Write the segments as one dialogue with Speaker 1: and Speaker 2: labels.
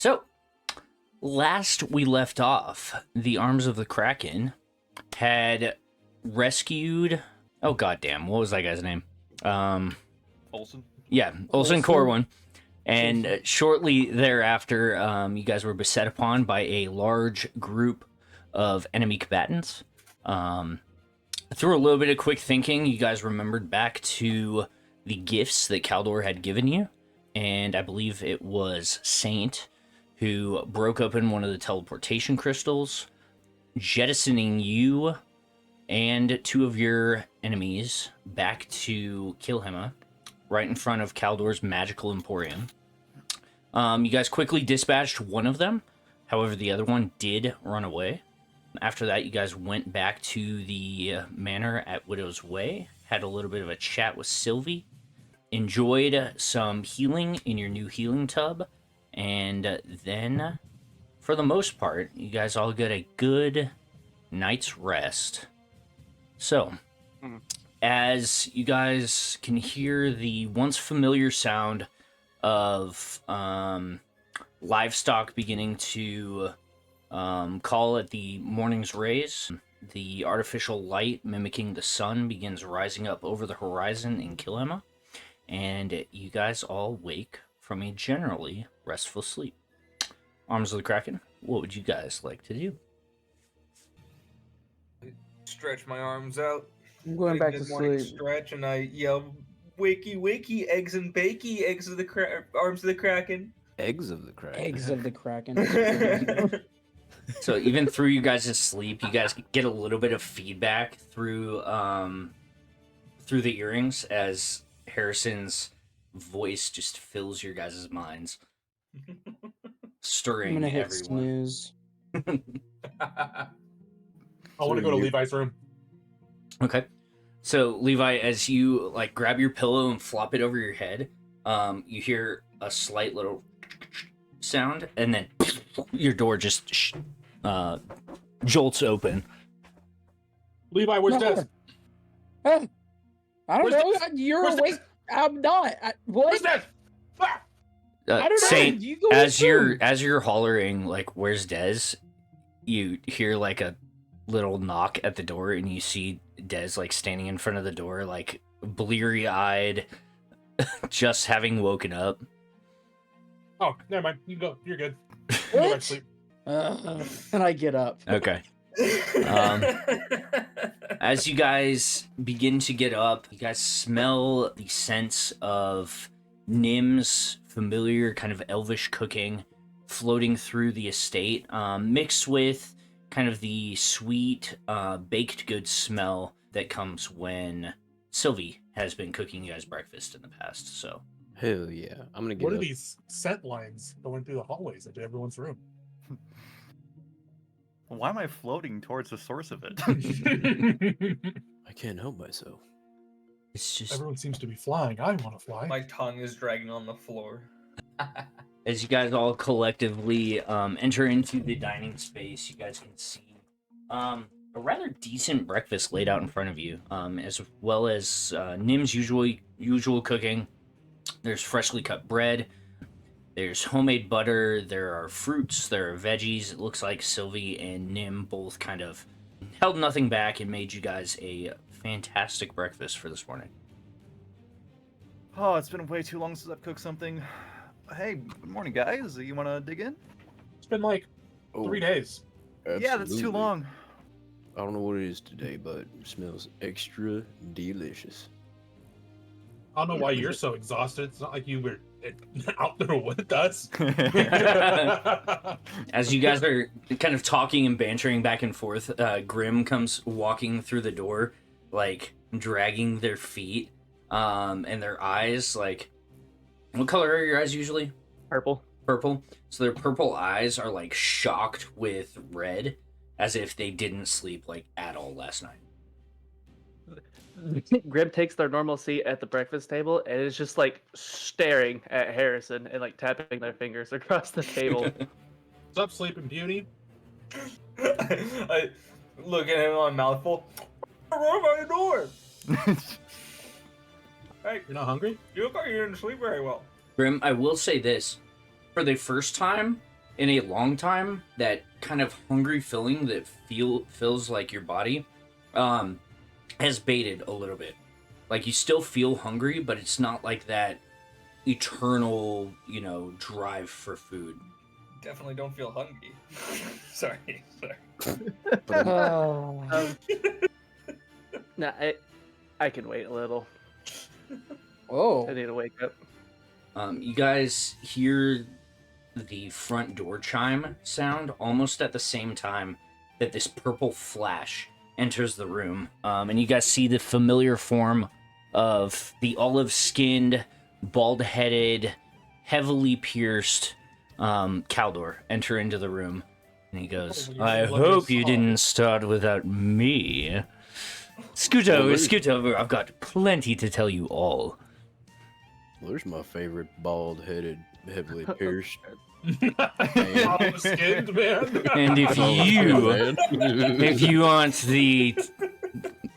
Speaker 1: So, last we left off, the arms of the Kraken had rescued... Oh, goddamn. What was that guy's name?
Speaker 2: Olsen?
Speaker 1: Yeah, Olsen Corwin. And shortly thereafter, you guys were beset upon by a large group of enemy combatants. Through a little bit of quick thinking, you guys remembered back to the gifts that Kaldor had given you. And I believe it was Saint who broke open one of the teleportation crystals, jettisoning you and two of your enemies back to Kilhema, right in front of Kaldor's magical emporium. You guys quickly dispatched one of them. However, the other one did run away. After that, you guys went back to the manor at Widow's Way, had a little bit of a chat with Sylvie, enjoyed some healing in your new healing tub, and then, for the most part, you guys all get a good night's rest. So, as you guys can hear the once familiar sound of livestock beginning to call at the morning's rays, the artificial light mimicking the sun begins rising up over the horizon in Kilhema, and you guys all wake from a generally restful sleep. Arms of the Kraken, what would you guys like to do?
Speaker 3: Stretch my arms out.
Speaker 4: I'm going back to
Speaker 3: morning
Speaker 4: sleep.
Speaker 3: Stretch, and I yell, "Wakey, wakey, eggs and bakey, eggs of the arms of the Kraken."
Speaker 2: Eggs of the Kraken.
Speaker 4: Eggs of the Kraken.
Speaker 1: So even through you guys' sleep, you guys get a little bit of feedback through the earrings as Hareson's voice just fills your guys' minds, stirring
Speaker 4: I'm gonna hit
Speaker 1: everyone.
Speaker 4: snooze.
Speaker 5: I want to go to Levi's room.
Speaker 1: Okay. So Levi, as you like grab your pillow and flop it over your head, you hear a slight little sound, and then your door just jolts open.
Speaker 5: Levi, where's Des?
Speaker 4: Hey, I don't
Speaker 5: Where's
Speaker 4: know.
Speaker 5: Des?
Speaker 4: You're
Speaker 5: Where's
Speaker 4: awake. I'm not.
Speaker 5: Where's
Speaker 4: What?
Speaker 5: Des? Ah!
Speaker 4: I don't know.
Speaker 1: Saint,
Speaker 4: You go
Speaker 1: as
Speaker 4: through.
Speaker 1: you're hollering like, "Where's Des?" You hear like a little knock at the door, and you see Des like standing in front of the door, like bleary-eyed, just having woken up.
Speaker 5: Oh, never mind. You go. You're good. You can go back to sleep.
Speaker 4: And I get up.
Speaker 1: Okay. As you guys begin to get up, you guys smell the sense of Nim's familiar kind of elvish cooking floating through the estate, mixed with kind of the sweet baked goods smell that comes when Sylvie has been cooking you guys breakfast in the past. So,
Speaker 2: Hell yeah. I'm gonna get
Speaker 5: What are
Speaker 2: up.
Speaker 5: these scent lines going through the hallways into everyone's room?
Speaker 6: Why am I floating towards the source of it?
Speaker 2: I can't help myself.
Speaker 1: it's just
Speaker 5: Everyone seems to be flying. I want to fly.
Speaker 3: My tongue is dragging on the floor.
Speaker 1: as you guys all collectively enter into the dining space, you guys can see a rather decent breakfast laid out in front of you, as well as Nim's usual cooking. There's freshly cut bread, there's homemade butter, there are fruits, there are veggies. It looks like Sylvie and Nim both kind of held nothing back and made you guys a fantastic breakfast for this morning.
Speaker 6: Oh, it's been way too long since I've cooked something. Hey, good morning, guys. You want to dig in?
Speaker 5: It's been like
Speaker 2: Oh,
Speaker 5: 3 days.
Speaker 6: Yeah, that's too
Speaker 2: absolutely.
Speaker 6: long.
Speaker 2: I don't know what it is today, but it smells extra delicious.
Speaker 5: I don't know why you're so exhausted. It's not like you were out there with us.
Speaker 1: As you guys are kind of talking and bantering back and forth, Grimm comes walking through the door, like dragging their feet, and their eyes, like, what color are your eyes usually?
Speaker 7: Purple.
Speaker 1: Purple. So their purple eyes are like shocked with red, as if they didn't sleep like at all last night.
Speaker 7: Grimm takes their normal seat at the breakfast table and is just like staring at Hareson and like tapping their fingers across the table.
Speaker 5: What's up, Sleeping Beauty?
Speaker 3: I look at him on mouthful. Roll by the door. Hey,
Speaker 5: You're not hungry?
Speaker 3: you look like you didn't sleep very well.
Speaker 1: Grim, I will say this. For the first time in a long time, that kind of hungry feeling that fills like your body has bated a little bit. Like you still feel hungry, but it's not like that eternal, drive for food.
Speaker 3: Definitely don't feel hungry. Sorry.
Speaker 4: Oh.
Speaker 7: Nah, I can wait a little.
Speaker 4: Whoa.
Speaker 7: I need to wake up.
Speaker 1: You guys hear the front door chime sound almost at the same time that this purple flash enters the room. And you guys see the familiar form of the olive-skinned, bald-headed, heavily pierced Caldor enter into the room. And he goes, I hope you didn't start without me. Scoot over. I've got plenty to tell you all.
Speaker 2: Well, there's my favorite bald-headed, heavily pierced.
Speaker 5: Olive-skinned, man.
Speaker 1: And if you aren't the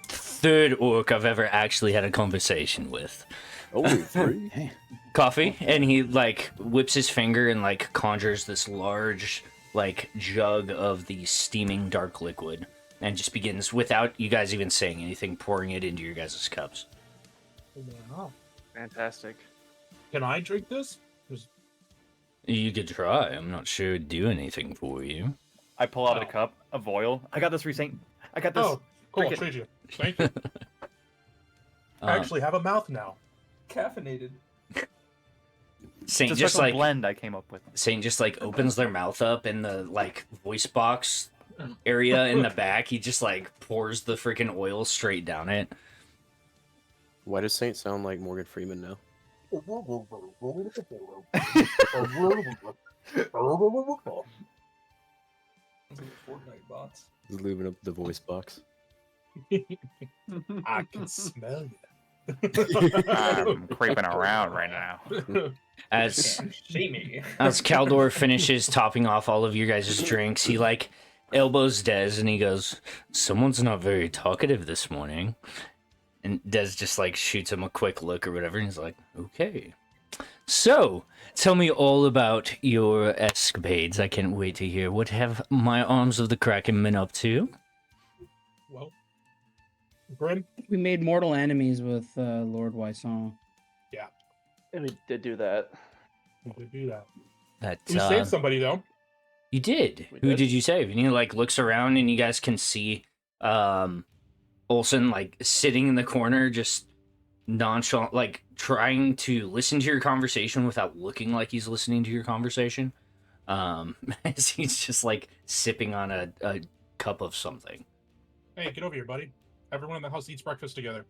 Speaker 1: third orc I've ever actually had a conversation with.
Speaker 2: Only 3?
Speaker 1: Coffee, and he whips his finger and conjures this large jug of the steaming dark liquid, and just begins, without you guys even saying anything, pouring it into your guys' cups.
Speaker 5: Wow.
Speaker 7: Fantastic.
Speaker 5: Can I drink this?
Speaker 1: You could try. I'm not sure it'd do anything for you.
Speaker 6: I pull out a cup of oil. I got this for you, Saint. I got this.
Speaker 5: Oh, cool.
Speaker 6: Drink
Speaker 5: I'll
Speaker 6: it.
Speaker 5: trade you. Thank you. I actually have a mouth now.
Speaker 3: Caffeinated.
Speaker 1: Saint
Speaker 6: It's a
Speaker 1: just
Speaker 6: special blend I came up with.
Speaker 1: Saint just opens their mouth up in the voice box area in the back. He just pours the freaking oil straight down it.
Speaker 2: Why does Saint sound like Morgan Freeman now?
Speaker 3: Fortnite bots.
Speaker 2: He's leaving up the voice box.
Speaker 5: I can smell you.
Speaker 8: I'm creeping around right now.
Speaker 1: As
Speaker 3: See me.
Speaker 1: As Caldor finishes topping off all of your guys' drinks, he elbows Dez and he goes, "Someone's not very talkative this morning." And Dez just shoots him a quick look or whatever, and he's like, "Okay. So, tell me all about your escapades. I can't wait to hear. What have my arms of the Kraken been up to?"
Speaker 5: Well, Grimm?
Speaker 4: We made mortal enemies with Lord Wysong.
Speaker 7: And we did do that.
Speaker 5: We could do that.
Speaker 1: That
Speaker 5: We saved somebody, though.
Speaker 1: You did.
Speaker 7: We
Speaker 1: Who
Speaker 7: did.
Speaker 1: did you save? And he looks around, and you guys can see Olsen sitting in the corner, just nonchalant, trying to listen to your conversation without looking like he's listening to your conversation. As he's just sipping on a cup of something.
Speaker 5: Hey, get over here, buddy. Everyone in the house eats breakfast together.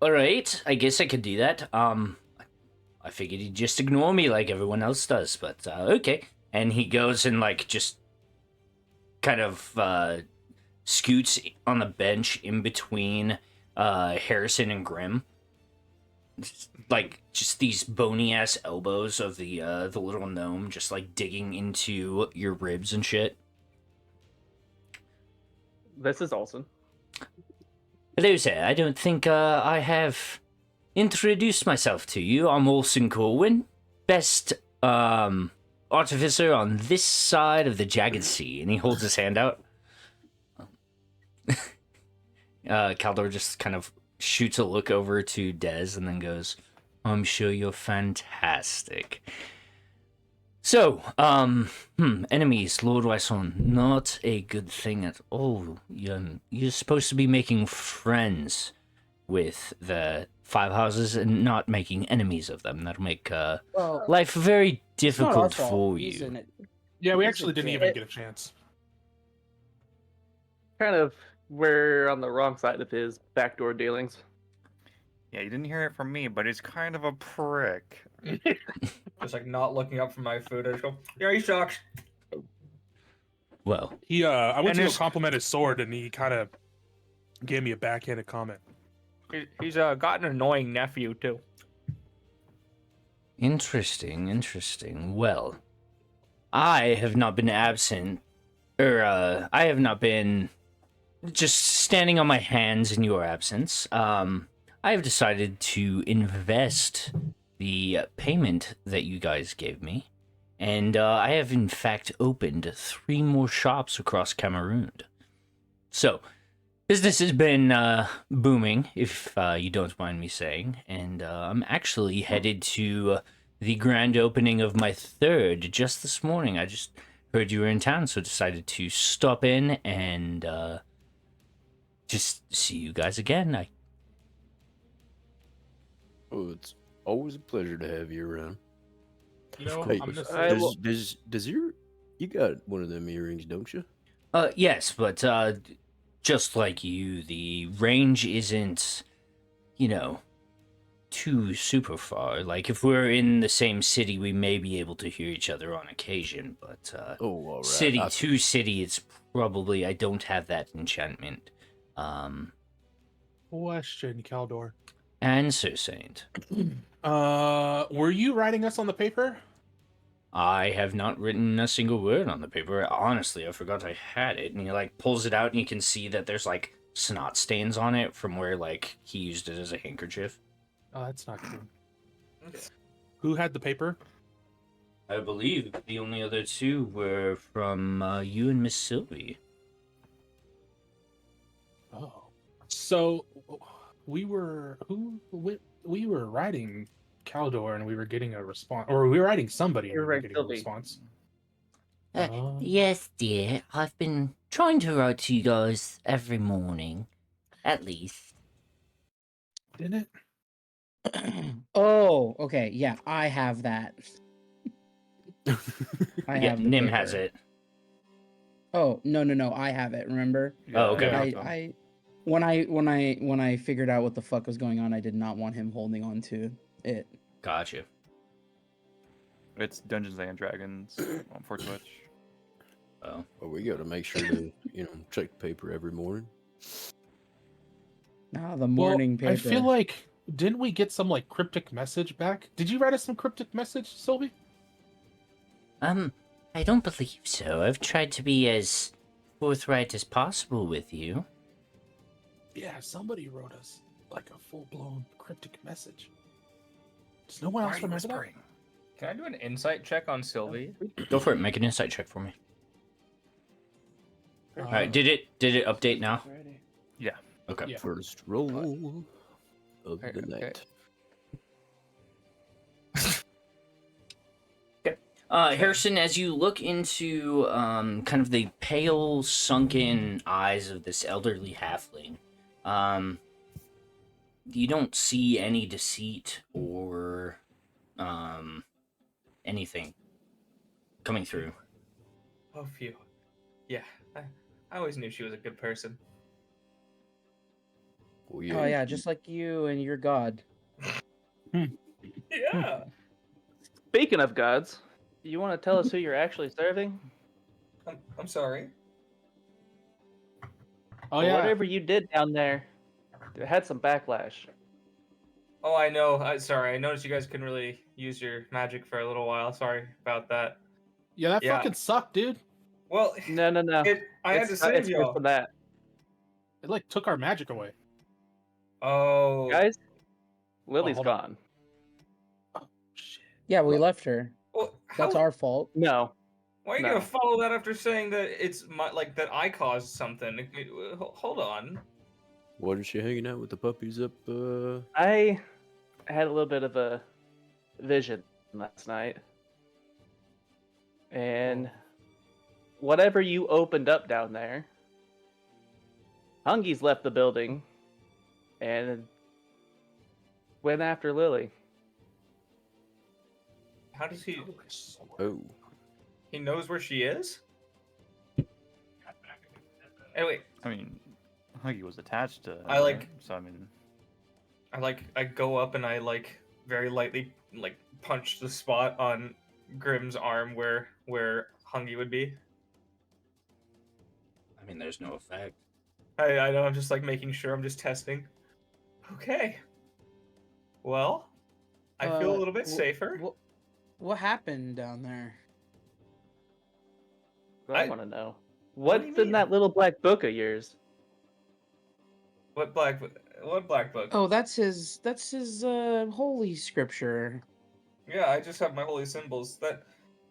Speaker 1: All right. I guess I could do that. I figured he'd just ignore me like everyone else does, but okay. And he goes and just kind of scoots on the bench in between Hareson and Grimm. Just these bony ass elbows of the little gnome, just digging into your ribs and shit.
Speaker 7: This is Olsen.
Speaker 1: Hello, sir. I don't think I have introduced myself to you. I'm Olsen Corwin, best artificer on this side of the Jagged Sea. And he holds his hand out. Caldor just kind of shoots a look over to Dez and then goes, "I'm sure you're fantastic." So, enemies, Lord Wysong, not a good thing at all. You're supposed to be making friends with the Five Houses and not making enemies of them. That'll make
Speaker 4: Well,
Speaker 1: life very
Speaker 4: it's not our
Speaker 1: difficult
Speaker 4: fault.
Speaker 1: for
Speaker 4: He's
Speaker 1: you.
Speaker 4: in it.
Speaker 5: Yeah, we
Speaker 4: He's
Speaker 5: actually
Speaker 4: a
Speaker 5: didn't
Speaker 4: kid.
Speaker 5: even get a chance.
Speaker 7: Kind of, we're on the wrong side of his backdoor dealings.
Speaker 8: Yeah, you didn't hear it from me, but he's kind of a prick.
Speaker 3: Just not looking up for my food. I just go, yeah, he sucks.
Speaker 1: Well,
Speaker 5: He, I went
Speaker 8: And
Speaker 5: to go
Speaker 8: his-
Speaker 5: compliment his sword, and he kind of gave me a backhanded comment.
Speaker 3: He's got an annoying nephew too.
Speaker 1: interesting. Well, I have not been absent, I have not been just standing on my hands in your absence. I have decided to invest the payment that you guys gave me And I have, in fact, opened 3 more shops across Kamarund. So, business has been booming, if you don't mind me saying. And I'm actually headed to the grand opening of my 3rd just this morning. I just heard you were in town, so decided to stop in and just see you guys again.
Speaker 2: Oh, it's always a pleasure to have you around.
Speaker 5: You know,
Speaker 2: Hey,
Speaker 5: I'm gonna
Speaker 7: I
Speaker 5: say
Speaker 7: will-
Speaker 2: does you got one of them earrings, don't you?
Speaker 1: Yes, but just like you, the range isn't, too super far. Like, if we're in the same city, we may be able to hear each other on occasion, but
Speaker 2: Oh, all right.
Speaker 1: city
Speaker 2: I
Speaker 1: to city, it's probably, I don't have that enchantment.
Speaker 5: question, Caldor.
Speaker 1: Answer, Saint.
Speaker 5: Were you writing us on the paper?
Speaker 1: I have not written a single word on the paper. Honestly, I forgot I had it. And he, like, pulls it out, and you can see that there's, like, snot stains on it from where, like, he used it as a handkerchief.
Speaker 5: Oh, that's not good. Who had the paper?
Speaker 1: I believe the only other 2 were from you and Miss Sylvie.
Speaker 5: Oh, so we were we were writing Caldor, and we were getting a response, or we were writing somebody, and
Speaker 7: You're
Speaker 5: we were
Speaker 7: right,
Speaker 5: getting a
Speaker 7: Sylvie.
Speaker 5: response.
Speaker 1: Yes, dear. I've been trying to write to you guys every morning, at least.
Speaker 5: Didn't it?
Speaker 4: Oh, okay. Yeah, I have that. I
Speaker 1: Yeah,
Speaker 4: have the
Speaker 1: Nim
Speaker 4: paper.
Speaker 1: has it.
Speaker 4: Oh, no, I have it, remember?
Speaker 1: Oh, okay.
Speaker 4: I when I figured out what the fuck was going on, I did not want him holding on to it.
Speaker 1: Gotcha.
Speaker 8: It's Dungeons and Dragons for Twitch.
Speaker 1: Oh.
Speaker 2: Well, we got to make sure to, check the paper every morning.
Speaker 4: Ah, the morning paper.
Speaker 5: I feel like, didn't we get some like cryptic message back? Did you write us some cryptic message, Sylvie?
Speaker 1: I don't believe so. I've tried to be as forthright as possible with you.
Speaker 5: Yeah, somebody wrote us like a full-blown cryptic message. Does no one else remember that?
Speaker 9: Can I do an insight check on Sylvie?
Speaker 1: Go for it. Make an insight check for me. All right. Did it update now?
Speaker 8: Yeah.
Speaker 1: Okay.
Speaker 5: Yeah.
Speaker 2: First roll of
Speaker 9: Okay,
Speaker 2: the
Speaker 9: okay.
Speaker 2: night.
Speaker 1: Harrison, as you look into kind of the pale, sunken eyes of this elderly halfling, you don't see any deceit or anything coming through.
Speaker 3: Oh, phew. Yeah, I always knew she was a good person.
Speaker 2: Well,
Speaker 4: Oh yeah, just like you and your god.
Speaker 3: Yeah.
Speaker 7: Speaking of gods, you want to tell us who you're actually serving?
Speaker 3: I'm sorry.
Speaker 5: Oh yeah.
Speaker 7: Whatever you did down there, it had some backlash.
Speaker 3: Oh, I know. Sorry, I noticed you guys couldn't really use your magic for a little while. Sorry about that.
Speaker 5: Yeah, that
Speaker 3: Yeah.
Speaker 5: fucking sucked, dude.
Speaker 3: Well,
Speaker 7: No.
Speaker 3: I had to
Speaker 7: It's
Speaker 3: save
Speaker 7: worse
Speaker 3: y'all.
Speaker 7: than that.
Speaker 5: It like took our magic away.
Speaker 3: Oh.
Speaker 7: Guys, Lily's
Speaker 5: hold on.
Speaker 7: gone.
Speaker 5: Oh shit.
Speaker 4: Yeah, we left her.
Speaker 3: Well,
Speaker 4: That's
Speaker 3: how-
Speaker 4: our fault.
Speaker 7: No.
Speaker 3: Why are you
Speaker 7: no.
Speaker 3: gonna follow that after saying that it's my that I caused something? Hold on.
Speaker 2: Wasn't she hanging out with the puppies up?
Speaker 7: I had a little bit of a vision last night. And whatever you opened up down there, Hungy's left the building and went after Lily.
Speaker 3: How does he?
Speaker 2: Oh,
Speaker 3: He knows where she is. Anyway,
Speaker 8: I mean, Huggy was attached to.
Speaker 3: I like-
Speaker 8: her, So I mean,
Speaker 3: I go up and I very lightly punch the spot on Grimm's arm where Hungy would be.
Speaker 1: I mean, there's no effect.
Speaker 3: I know. I'm just making sure. I'm just testing. Okay. Well, I feel a little bit safer.
Speaker 4: What happened down there?
Speaker 7: I
Speaker 3: I-
Speaker 7: want to know.
Speaker 3: What do you
Speaker 7: What's in
Speaker 3: mean?
Speaker 7: that little black book of yours?
Speaker 3: What black book?
Speaker 4: Oh, that's his holy scripture.
Speaker 3: Yeah, I just have my holy symbols.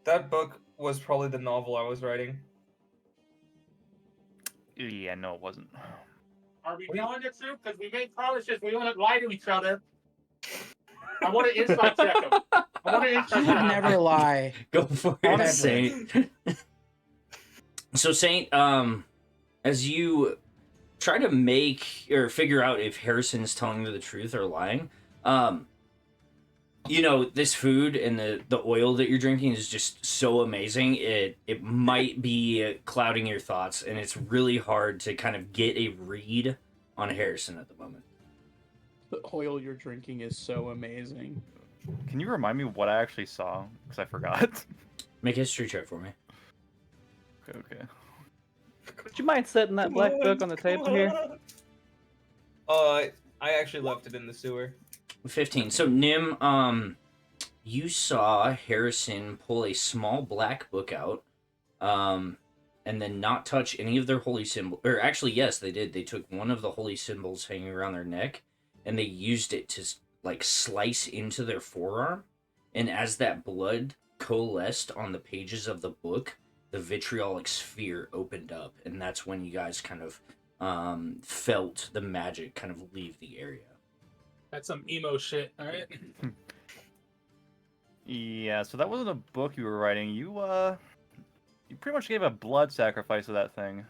Speaker 3: That book was probably the novel I was writing.
Speaker 8: Yeah, no, it wasn't.
Speaker 5: Are we telling the truth? Because we made promises. We want to lie to each other. I want to insight check him. I want to
Speaker 4: You
Speaker 5: insight
Speaker 4: would
Speaker 5: check
Speaker 4: never lie.
Speaker 1: Go for
Speaker 4: Never.
Speaker 1: it, Saint. So, Saint, as you try to make or figure out if Harrison's telling you the truth or lying, you know, this food and the oil that you're drinking is just so amazing. It might be clouding your thoughts, and it's really hard to kind of get a read on Harrison at the moment.
Speaker 4: The oil you're drinking is so amazing.
Speaker 8: Can you remind me what I actually saw? Because I forgot.
Speaker 1: Make a history check for me.
Speaker 8: Okay.
Speaker 7: Would you mind setting that black book on the table here?
Speaker 3: I actually left it in the sewer.
Speaker 1: 15. So, Nim, you saw Harrison pull a small black book out, and then not touch any of their holy symbol. Or actually, yes, they did. They took one of the holy symbols hanging around their neck, and they used it to like slice into their forearm. And as that blood coalesced on the pages of the book, the vitriolic sphere opened up, and that's when you guys kind of felt the magic kind of leave the area.
Speaker 5: That's some emo shit, all right?
Speaker 8: Yeah, so that wasn't a book you were writing. You pretty much gave a blood sacrifice to that thing.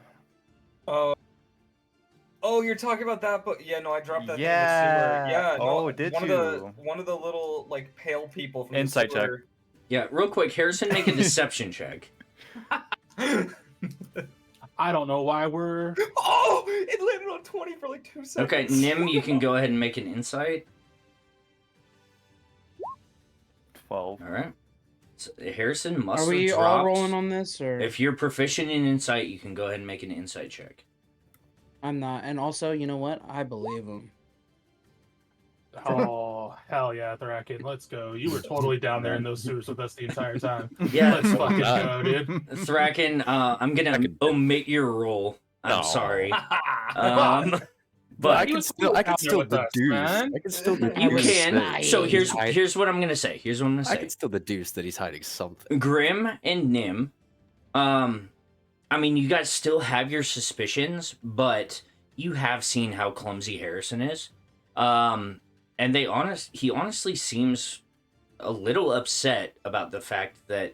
Speaker 3: Oh, you're talking about that book? Yeah, no, I dropped that
Speaker 8: Yeah.
Speaker 3: thing in the sewer. Yeah, no,
Speaker 8: Oh, did
Speaker 3: one
Speaker 8: you?
Speaker 3: Of the, one of the little like pale people from
Speaker 8: Insight
Speaker 3: the
Speaker 8: check.
Speaker 3: sewer.
Speaker 1: Yeah, real quick, Harrison, make a deception check.
Speaker 5: I don't know why we're...
Speaker 3: Oh, it landed on 20 for like 2 seconds.
Speaker 1: Okay, Nim, you can go ahead and make an insight.
Speaker 8: 12.
Speaker 1: All right. So Harrison must
Speaker 4: Are we
Speaker 1: have
Speaker 4: all
Speaker 1: dropped.
Speaker 4: rolling on this, or
Speaker 1: If you're proficient in insight, you can go ahead and make an insight check.
Speaker 4: I'm not? And also, you know what? I believe him.
Speaker 5: Oh, hell yeah, Kraken, let's go. You were totally down there in those sewers with us the entire time.
Speaker 1: Yeah,
Speaker 5: Let's fucking go, dude.
Speaker 1: Thraken, I'm gonna omit your roll. I'm
Speaker 2: No.
Speaker 1: sorry.
Speaker 2: But
Speaker 1: But
Speaker 2: I
Speaker 5: he
Speaker 2: can
Speaker 5: was
Speaker 2: still, I can
Speaker 5: out there
Speaker 2: still
Speaker 5: with us,
Speaker 2: deduce.
Speaker 5: man.
Speaker 2: I can still deduce.
Speaker 1: you
Speaker 4: was
Speaker 1: can.
Speaker 2: that
Speaker 1: So
Speaker 2: he's hiding-
Speaker 1: here's what I'm gonna say. Here's what I'm gonna
Speaker 2: I
Speaker 1: say.
Speaker 2: can still deduce that he's hiding something.
Speaker 1: Grim and Nim, I mean, you guys still have your suspicions, but you have seen how clumsy Harrison is. And he honestly seems a little upset about the fact that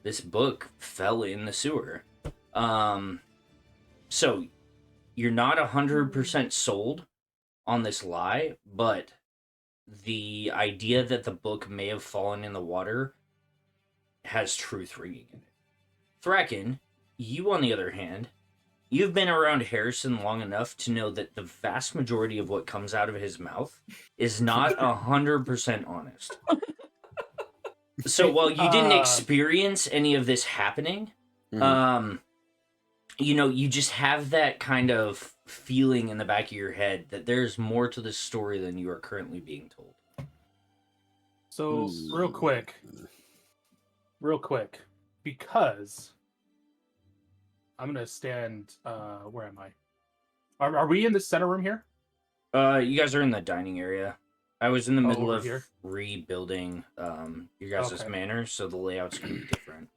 Speaker 1: this book fell in the sewer. So you're not 100% sold on this lie, but the idea that the book may have fallen in the water has truth ringing in it. Thraken, you on the other hand, you've been around Harrison long enough to know that the vast majority of what comes out of his mouth is not 100% honest. So while you didn't experience any of this happening, you know, you just have that kind of feeling in the back of your head that there's more to this story than you are currently being told.
Speaker 5: So, real quick, because I'm gonna stand. Where am I? Are we in the center room here?
Speaker 1: You guys are in the dining area. I was in the middle
Speaker 5: over
Speaker 1: of
Speaker 5: here?
Speaker 1: rebuilding your guys'
Speaker 5: Okay.
Speaker 1: manor, so the layout's gonna be different.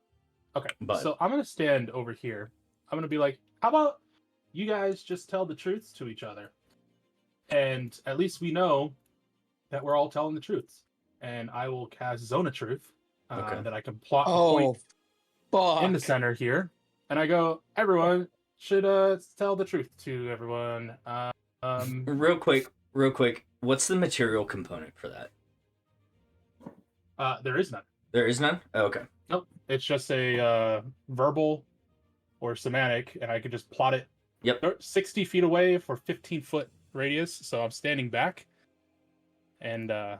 Speaker 5: Okay,
Speaker 1: But-
Speaker 5: so I'm gonna stand over here. I'm gonna be like, how about you guys just tell the truths to each other, and at least we know that we're all telling the truths. And I will cast Zone of Truth,
Speaker 1: Okay.
Speaker 5: that I can plot a
Speaker 4: Oh,
Speaker 5: point
Speaker 4: fuck.
Speaker 5: in the center here, and I go, everyone should tell the truth to everyone.
Speaker 1: Real quick, what's the material component for that?
Speaker 5: There is none.
Speaker 1: There is none? Oh, okay.
Speaker 5: Nope. It's just a verbal or semantic, and I could just plot it.
Speaker 1: Yep.
Speaker 5: 60 feet away for 15-foot radius, so I'm standing back, and I'm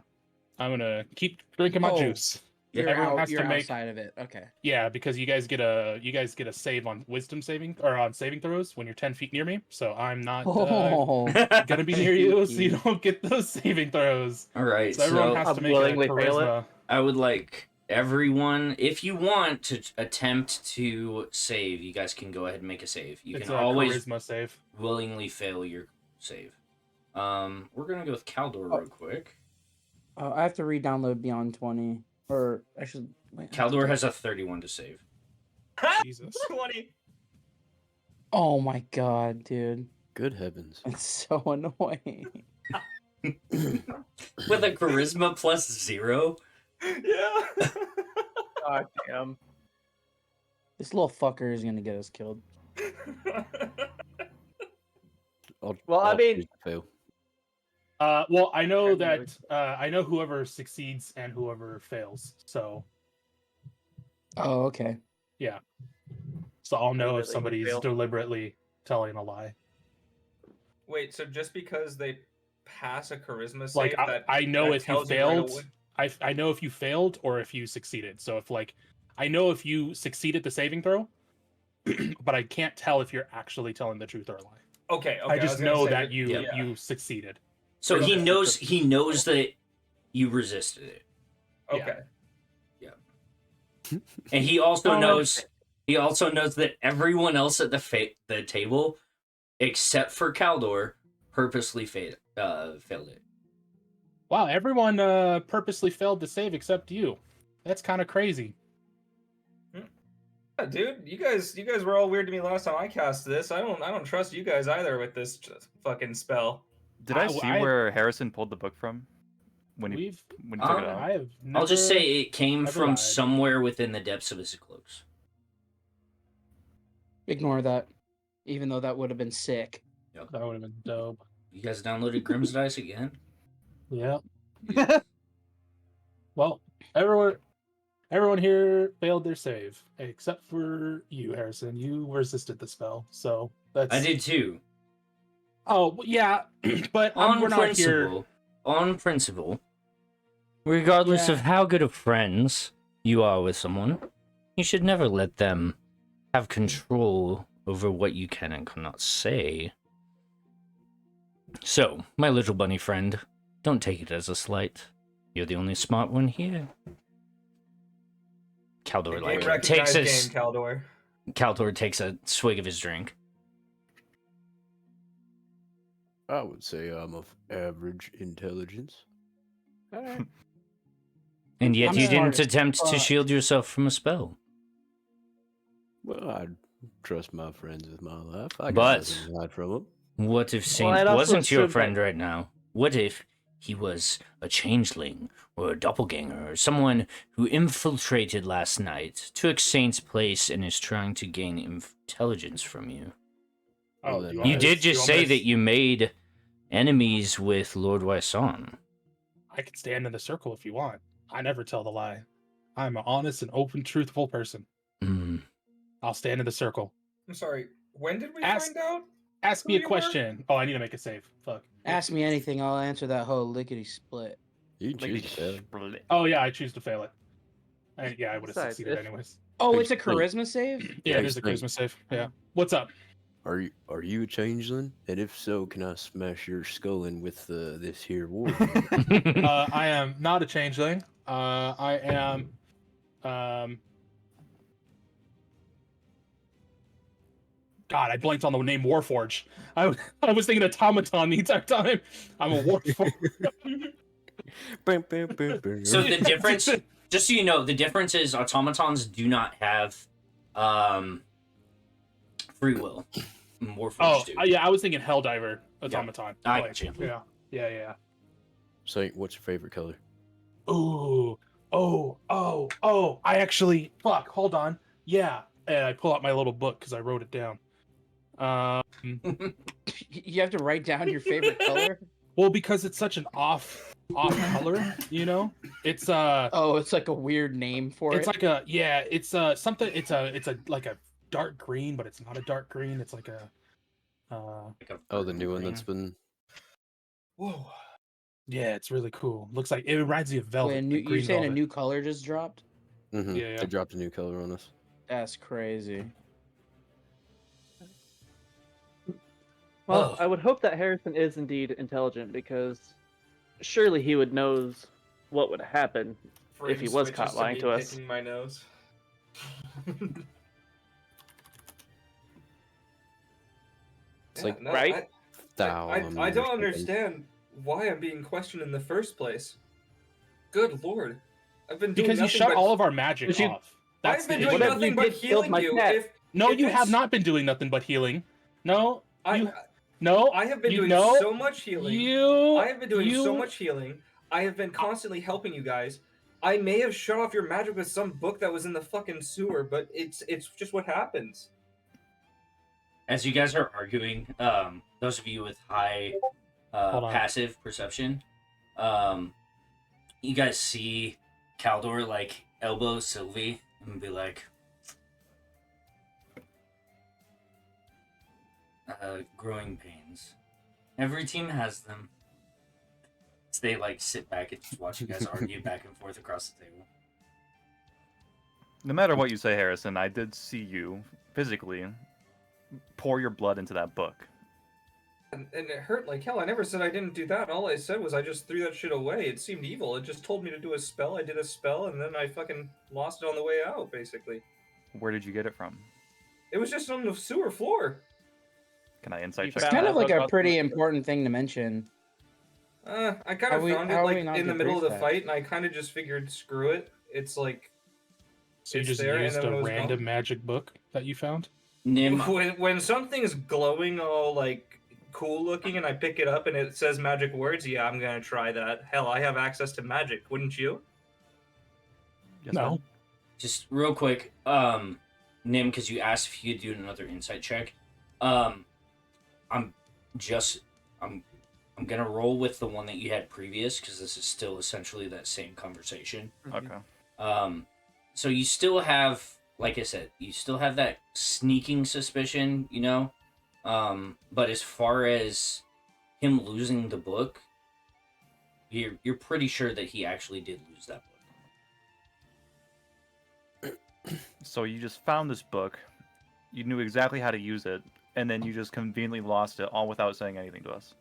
Speaker 5: gonna keep drinking my
Speaker 4: Oh.
Speaker 5: juice.
Speaker 4: You're
Speaker 5: Everyone
Speaker 4: out.
Speaker 5: has
Speaker 4: You're
Speaker 5: to make
Speaker 4: outside of it. Okay.
Speaker 5: Yeah, because you guys get a save on wisdom saving or on saving throws when you're 10 feet near me. So I'm not
Speaker 4: Oh.
Speaker 5: gonna be near you, so you don't get those saving throws.
Speaker 1: All right,
Speaker 5: So everyone
Speaker 1: so
Speaker 5: has
Speaker 7: I'll
Speaker 5: to make a
Speaker 7: willingly fail it.
Speaker 5: charisma.
Speaker 1: I would like everyone, if you want to attempt to save, you guys can go ahead and make a save. You
Speaker 5: It's
Speaker 1: can
Speaker 5: a
Speaker 1: always
Speaker 5: charisma save.
Speaker 1: willingly fail your save. We're gonna go with Caldor real quick.
Speaker 4: I have to re-download Beyond 20, or actually, Wait,
Speaker 1: Caldor has a 31 to save.
Speaker 5: Jesus.
Speaker 3: 20.
Speaker 4: Oh my god, dude.
Speaker 2: Good heavens.
Speaker 4: It's so annoying.
Speaker 1: With a charisma plus 0?
Speaker 3: Yeah.
Speaker 7: God damn.
Speaker 4: This little fucker is gonna get us killed.
Speaker 7: Well, I
Speaker 2: I'll
Speaker 7: mean-
Speaker 2: choose to fail.
Speaker 5: Well, I know
Speaker 7: Technically.
Speaker 5: that I know whoever succeeds and whoever fails. So
Speaker 4: Oh, okay.
Speaker 5: I'll know if
Speaker 7: Deliberately
Speaker 5: somebody's
Speaker 7: fail.
Speaker 5: deliberately telling a lie.
Speaker 3: Wait, so just because they pass a charisma save,
Speaker 5: Like I know
Speaker 3: that
Speaker 5: if you
Speaker 3: tells right
Speaker 5: failed,
Speaker 3: away-
Speaker 5: I know if you failed or if you succeeded. So if like I know if you succeeded the saving throw, but I can't tell if you're actually telling the truth or a lie.
Speaker 3: Okay,
Speaker 5: I
Speaker 3: was
Speaker 5: just
Speaker 3: gonna
Speaker 5: know
Speaker 3: say
Speaker 5: that you
Speaker 3: yeah.
Speaker 5: you succeeded.
Speaker 1: So he
Speaker 3: Okay.
Speaker 1: knows that you resisted it.
Speaker 3: Okay.
Speaker 1: And he also
Speaker 5: Oh,
Speaker 1: knows that everyone else at the table, except for Caldor, purposely failed it.
Speaker 5: Wow, everyone purposely failed to save except you. That's kind of crazy.
Speaker 3: Yeah, dude, you guys were all weird to me last time I cast this. I don't trust you guys either with this fucking spell.
Speaker 8: Did I see where Harrison pulled the book from when he
Speaker 5: We've
Speaker 8: took it out?
Speaker 5: I have never,
Speaker 1: I'll just say it came
Speaker 5: never
Speaker 1: from
Speaker 5: lied.
Speaker 1: somewhere within the depths of his cloaks.
Speaker 4: Ignore that. Even though that would have been sick.
Speaker 5: that would have been dope.
Speaker 1: You guys downloaded Grimm's Dice again?
Speaker 5: Yeah. Well, everyone here failed their save except for you, Harrison. You resisted the spell, so that's.
Speaker 1: I did too.
Speaker 5: Oh yeah, but
Speaker 1: On
Speaker 5: we're not here.
Speaker 1: principle. On principle. Regardless
Speaker 5: Yeah.
Speaker 1: of how good of friends you are with someone, you should never let them have control over what you can and cannot say. So, my little bunny friend, don't take it as a slight. You're the only smart one here. Caldor
Speaker 3: Game
Speaker 1: like
Speaker 3: recognized
Speaker 1: takes
Speaker 3: game, Caldor.
Speaker 1: Caldor takes a swig of his drink.
Speaker 2: I would say I'm of average intelligence.
Speaker 1: And yet
Speaker 4: I'm
Speaker 1: you
Speaker 4: smart
Speaker 1: didn't
Speaker 4: as
Speaker 1: attempt to
Speaker 4: fuck.
Speaker 1: shield yourself from a spell.
Speaker 2: Well, I trust my friends with my life. I got
Speaker 1: But-
Speaker 2: nothing to hide from them.
Speaker 1: What if Saint
Speaker 7: I'd also
Speaker 1: wasn't your
Speaker 7: assume
Speaker 1: friend
Speaker 7: that-
Speaker 1: right now? What if he was a changeling or a doppelganger or someone who infiltrated last night, took Saint's place, and is trying to gain intelligence from you?
Speaker 5: Oh,
Speaker 2: then
Speaker 5: you
Speaker 2: I-
Speaker 1: You
Speaker 5: want
Speaker 1: did
Speaker 5: me
Speaker 1: just say that you made enemies with Lord Wyson.
Speaker 5: I could stand in the circle if you want. I never tell the lie. I'm an honest and open, truthful person.
Speaker 1: Hmm.
Speaker 5: I'll stand in the circle.
Speaker 3: I'm sorry. When did we
Speaker 5: Ask-
Speaker 3: find out?
Speaker 5: Ask me
Speaker 3: Who
Speaker 5: a
Speaker 3: you were?
Speaker 5: question. Oh, I need to make a save. Fuck.
Speaker 4: Ask me anything, I'll answer that whole lickety split.
Speaker 2: You choose to fail.
Speaker 8: Split.
Speaker 5: Oh yeah, I choose to fail it. Yeah, I would have
Speaker 7: Besides,
Speaker 5: succeeded
Speaker 7: if-
Speaker 5: anyways.
Speaker 4: Oh,
Speaker 2: Big
Speaker 4: it's a
Speaker 2: split.
Speaker 4: charisma save?
Speaker 5: Yeah,
Speaker 2: Big
Speaker 5: it is a
Speaker 2: split.
Speaker 5: Christmas save. Yeah. What's up?
Speaker 2: Are you a changeling? And if so, can I smash your skull in with this here ward?
Speaker 5: I am not a changeling. I am. God, I blanked on the name Warforge. I was thinking automaton the entire time. I'm a Warforge.
Speaker 1: So the difference, just so you know, the difference is automatons do not have free will. Warforged do.
Speaker 5: yeah, I was thinking Helldiver automaton.
Speaker 1: I
Speaker 5: Like,
Speaker 1: got you.
Speaker 5: Yeah.
Speaker 2: Saint, what's your favorite color?
Speaker 5: Ooh. Oh. I actually. Fuck. Hold on. Yeah. And I pull out my little book because I wrote it down.
Speaker 4: You have to write down your favorite color?
Speaker 5: Well, because it's such an off color, you know. It's
Speaker 4: Oh, it's like a weird name for
Speaker 5: it's
Speaker 4: it.
Speaker 5: like a it's something. It's a like a dark green, but it's not a dark green. It's like a
Speaker 2: Oh, the new one that's been.
Speaker 3: Whoa.
Speaker 5: yeah. It's really cool. Looks like it reminds me of velvet.
Speaker 4: Wait,
Speaker 5: like
Speaker 4: you're
Speaker 5: green
Speaker 4: saying a
Speaker 5: velvet.
Speaker 4: new color just dropped?
Speaker 2: Mhm,
Speaker 5: Yeah.
Speaker 2: They dropped a new color on us.
Speaker 4: That's crazy.
Speaker 7: Well,
Speaker 1: Oh.
Speaker 7: I would hope that Harrison is indeed intelligent because surely he would knows what would happen.
Speaker 3: Frame
Speaker 7: he was
Speaker 3: switches
Speaker 7: caught lying
Speaker 3: me
Speaker 7: to us.
Speaker 3: picking my nose.
Speaker 2: It's like,
Speaker 7: right?
Speaker 2: thou.
Speaker 3: I don't understand why I'm being questioned in the first place. Good lord. I've been doing
Speaker 5: Because you
Speaker 3: nothing
Speaker 5: shut
Speaker 3: but...
Speaker 5: all of our magic
Speaker 7: But you-
Speaker 5: off. That's
Speaker 3: I've been
Speaker 5: the
Speaker 3: doing
Speaker 5: issue.
Speaker 7: Whatever
Speaker 3: nothing
Speaker 7: you
Speaker 3: but
Speaker 7: did killed
Speaker 3: healing
Speaker 7: my
Speaker 3: you.
Speaker 7: cat.
Speaker 5: No,
Speaker 3: if
Speaker 5: you have
Speaker 3: it's-
Speaker 5: not been doing nothing but healing. No,
Speaker 3: I
Speaker 5: no.
Speaker 3: I have been
Speaker 5: you
Speaker 3: doing
Speaker 5: know,
Speaker 3: so much healing.
Speaker 5: You.
Speaker 3: I have been doing so
Speaker 5: you-
Speaker 3: much healing. I have been constantly helping you guys. I may have shut off your magic with some book that was in the fucking sewer, but it's just what happens.
Speaker 1: As you guys are arguing, those of you with high
Speaker 5: Hold on.
Speaker 1: passive perception, you guys see Caldor like elbow Sylvie and be like, growing pains. Every team has them. So they like sit back and just watch you guys argue back and forth across the table.
Speaker 8: No matter what you say, Harrison, I did see you physically pour your blood into that book.
Speaker 3: And it hurt like hell. I never said I didn't do that. All I said was I just threw that shit away. It seemed evil. It just told me to do a spell. I did a spell, and then I fucking lost it on the way out, basically.
Speaker 8: Where did you get it from?
Speaker 3: It was just on the sewer floor.
Speaker 8: Can I insight
Speaker 7: You
Speaker 8: check?
Speaker 4: It's
Speaker 7: found
Speaker 4: kind
Speaker 7: that
Speaker 4: of like
Speaker 7: book
Speaker 4: a
Speaker 7: on
Speaker 4: pretty
Speaker 7: the-
Speaker 4: important thing to mention.
Speaker 3: I kind
Speaker 4: How
Speaker 3: of
Speaker 4: we-
Speaker 3: found it
Speaker 4: how
Speaker 3: like
Speaker 4: we not
Speaker 3: in the middle of
Speaker 4: debrief
Speaker 3: the
Speaker 4: that?
Speaker 3: fight, and I kind of just figured, screw it. It's like
Speaker 5: So you
Speaker 3: it's
Speaker 5: just
Speaker 3: there, and
Speaker 5: used
Speaker 3: then when it
Speaker 5: a
Speaker 3: was
Speaker 5: random
Speaker 3: gone-
Speaker 5: magic book that you found?
Speaker 1: Nim,
Speaker 3: when something's glowing all like cool looking, and I pick it up and it says magic words, yeah, I'm gonna try that. Hell, I have access to magic, wouldn't you?
Speaker 8: Yes,
Speaker 5: No.
Speaker 8: ma'am.
Speaker 1: just real quick, Nim, because you asked if you could do another insight check. I'm gonna roll with the one that you had previous because this is still essentially that same conversation.
Speaker 8: Okay.
Speaker 1: So you still have, like I said, you still have that sneaking suspicion, you know. But as far as him losing the book, you're pretty sure that he actually did lose that book.
Speaker 8: So you just found this book, you knew exactly how to use it, and then you just conveniently lost it all without saying anything to us.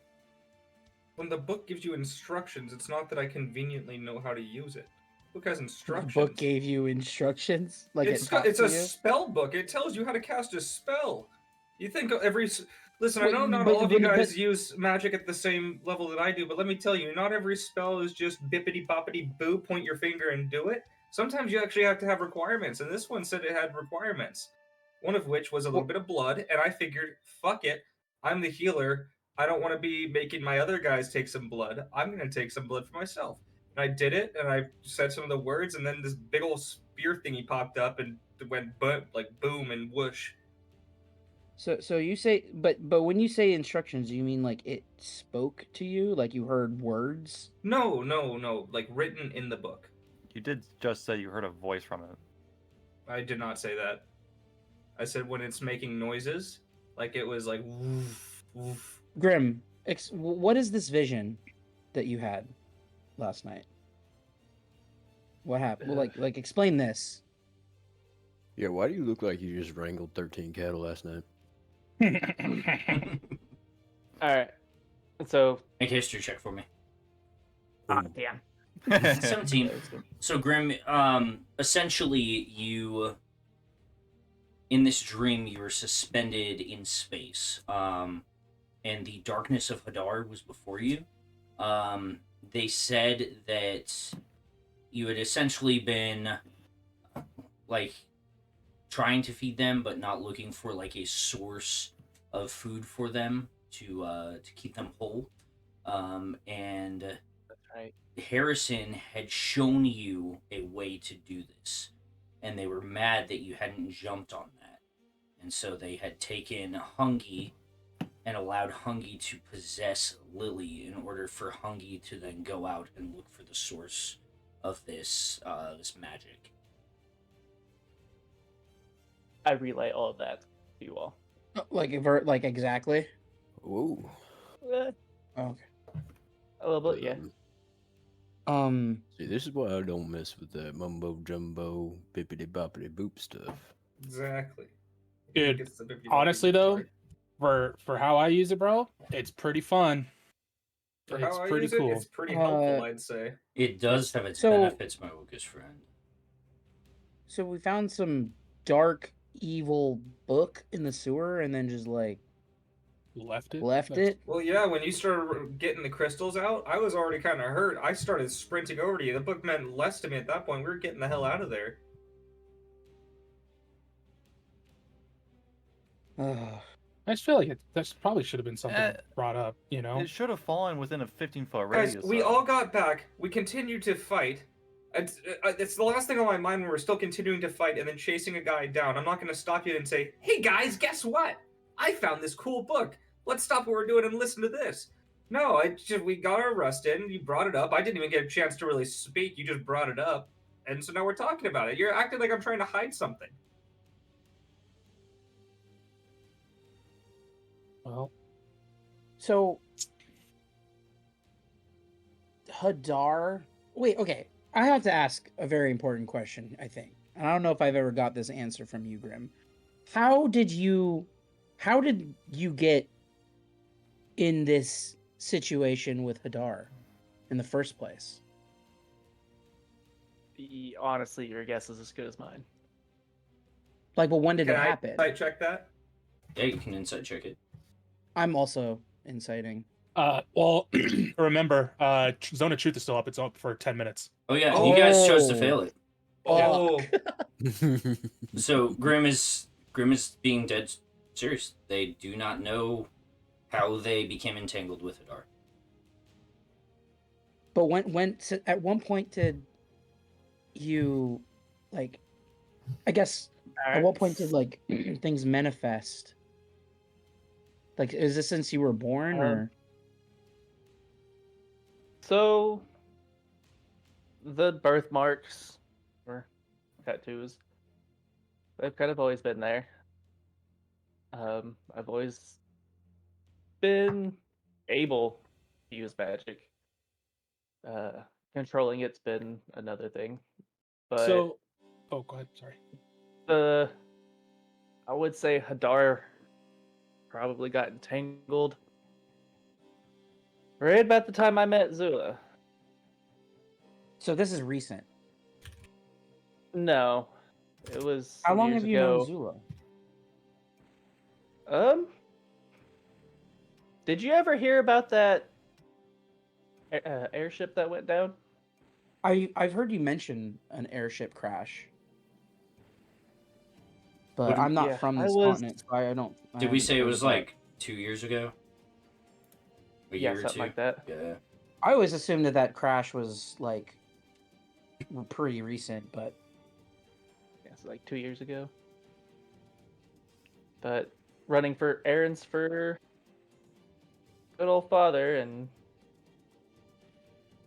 Speaker 3: When the book gives you instructions, it's not that I conveniently know how to use it. The book has
Speaker 4: The
Speaker 3: instructions.
Speaker 4: book gave you instructions, like
Speaker 3: It's
Speaker 4: it
Speaker 3: it's a
Speaker 4: to you?
Speaker 3: spell book. It tells you how to cast a spell. You think listen, I
Speaker 4: But
Speaker 3: know
Speaker 4: you-
Speaker 3: not
Speaker 4: but-
Speaker 3: all of you
Speaker 4: but-
Speaker 3: guys use magic at the same level that I do, but let me tell you, not every spell is just bippity boppity boo, point your finger and do it. Sometimes you actually have to have requirements, and this one said it had requirements. One of which was a little bit of blood, and I figured, fuck it, I'm the healer. I don't want to be making my other guys take some blood. I'm going to take some blood for myself. And I did it, and I said some of the words, and then this big old spear thingy popped up and went like boom and whoosh.
Speaker 4: So you say, but when you say instructions, you mean like it spoke to you, like you heard words?
Speaker 3: No, like written in the book.
Speaker 8: You did just say you heard a voice from it.
Speaker 3: I did not say that. I said when it's making noises, like it was like woof, woof.
Speaker 4: Grimm, what is this vision that you had last night? What happened? Well, like explain this.
Speaker 2: Yeah, why do you look like you just wrangled 13 cattle last night?
Speaker 7: All right. So,
Speaker 1: Make a history check for me.
Speaker 7: damn.
Speaker 1: 17. So Grimm, essentially you, in this dream, you were suspended in space, and the darkness of Hadar was before you. They said that you had essentially been like trying to feed them, but not looking for like a source of food for them to keep them whole. And
Speaker 7: That's right.
Speaker 1: Hareson had shown you a way to do this, and they were mad that you hadn't jumped on that. And so they had taken Hungy and allowed Hungy to possess Lily in order for Hungy to then go out and look for the source of this this magic.
Speaker 7: I relay all of that to you all.
Speaker 4: Like exactly.
Speaker 2: Whoa.
Speaker 7: Eh,
Speaker 4: Okay.
Speaker 7: a little bit, yeah.
Speaker 2: See, this is why I don't mess with that mumbo jumbo bippity boppity boop stuff.
Speaker 3: Exactly.
Speaker 5: Dude,
Speaker 3: It's the bippity
Speaker 5: honestly
Speaker 3: boppity
Speaker 5: though,
Speaker 3: part.
Speaker 5: for how I use it, bro, it's pretty fun.
Speaker 3: For
Speaker 5: It's
Speaker 3: how I
Speaker 5: pretty
Speaker 3: use it,
Speaker 5: cool.
Speaker 3: it's pretty helpful,
Speaker 4: Uh,
Speaker 3: I'd say.
Speaker 1: It does have its
Speaker 4: So-
Speaker 1: benefits, my Lucas friend.
Speaker 4: So we found some dark, evil book in the sewer, and then just like
Speaker 5: Left it.
Speaker 4: Left
Speaker 5: That's-
Speaker 4: it.
Speaker 3: Well, yeah, when you started getting the crystals out, I was already kind of hurt. I started sprinting over to you. The book meant less to me at that point. We were getting the hell out of there.
Speaker 4: Ugh.
Speaker 5: I just feel like that probably should have been something
Speaker 8: Eh,
Speaker 5: brought up. You know.
Speaker 8: It should have fallen within a 15-foot
Speaker 3: Guys,
Speaker 8: radius.
Speaker 3: we
Speaker 8: though.
Speaker 3: all got back. We continued to fight. It's the last thing on my mind when we're still continuing to fight and then chasing a guy down. I'm not going to stop you and say, hey guys, guess what? I found this cool book. Let's stop what we're doing and listen to this. No, we got our rust in. You brought it up. I didn't even get a chance to really speak. You just brought it up. And so now we're talking about it. You're acting like I'm trying to hide something.
Speaker 5: Well,
Speaker 4: So Hadar. Wait, okay. I have to ask a very important question, I think. And I don't know if I've ever got this answer from you, Grimm. How did you get in this situation with Hadar in the first place?
Speaker 7: Honestly, your guess is as good as mine.
Speaker 4: Like, well, when did
Speaker 3: Can
Speaker 4: it
Speaker 3: I
Speaker 4: happen?
Speaker 3: insight check that?
Speaker 1: Yeah, you can insight check it.
Speaker 4: I'm also inciting.
Speaker 5: well, remember, Zone of Truth is still up. It's up for 10 minutes.
Speaker 1: Oh yeah, you guys chose to
Speaker 4: Oh.
Speaker 1: fail it.
Speaker 3: Oh,
Speaker 1: So Grimm is being dead serious. They do not know how they became entangled with Hadar.
Speaker 4: But at one point did you, like, I guess, at what point did, like, things manifest? Like, is this since you were born, or?
Speaker 7: So, the birthmarks or tattoos, they've kind of always been there. I've always been able to use magic. Controlling it's been another thing. But
Speaker 5: So, oh, go ahead. Sorry.
Speaker 7: I would say Hadar probably got entangled right about the time I met Zula.
Speaker 4: So this is recent.
Speaker 7: No, it was
Speaker 4: How long
Speaker 7: years
Speaker 4: have you
Speaker 7: ago.
Speaker 4: known Zula?
Speaker 7: Did you ever hear about that airship that went down?
Speaker 4: I've heard you mention an airship crash, but
Speaker 1: What-
Speaker 4: I'm not
Speaker 7: yeah,
Speaker 4: from
Speaker 7: I
Speaker 4: this
Speaker 7: was-
Speaker 4: continent, so I don't. I
Speaker 1: Did we
Speaker 4: haven't
Speaker 1: say it
Speaker 4: heard
Speaker 1: was
Speaker 4: of that.
Speaker 1: like 2 years ago? A
Speaker 7: Yeah,
Speaker 1: year or
Speaker 7: something
Speaker 1: two?
Speaker 7: like that.
Speaker 1: Yeah.
Speaker 4: I always assumed that crash was like pretty recent, but
Speaker 7: Yeah, it's like 2 years ago. But running for errands for good old father, and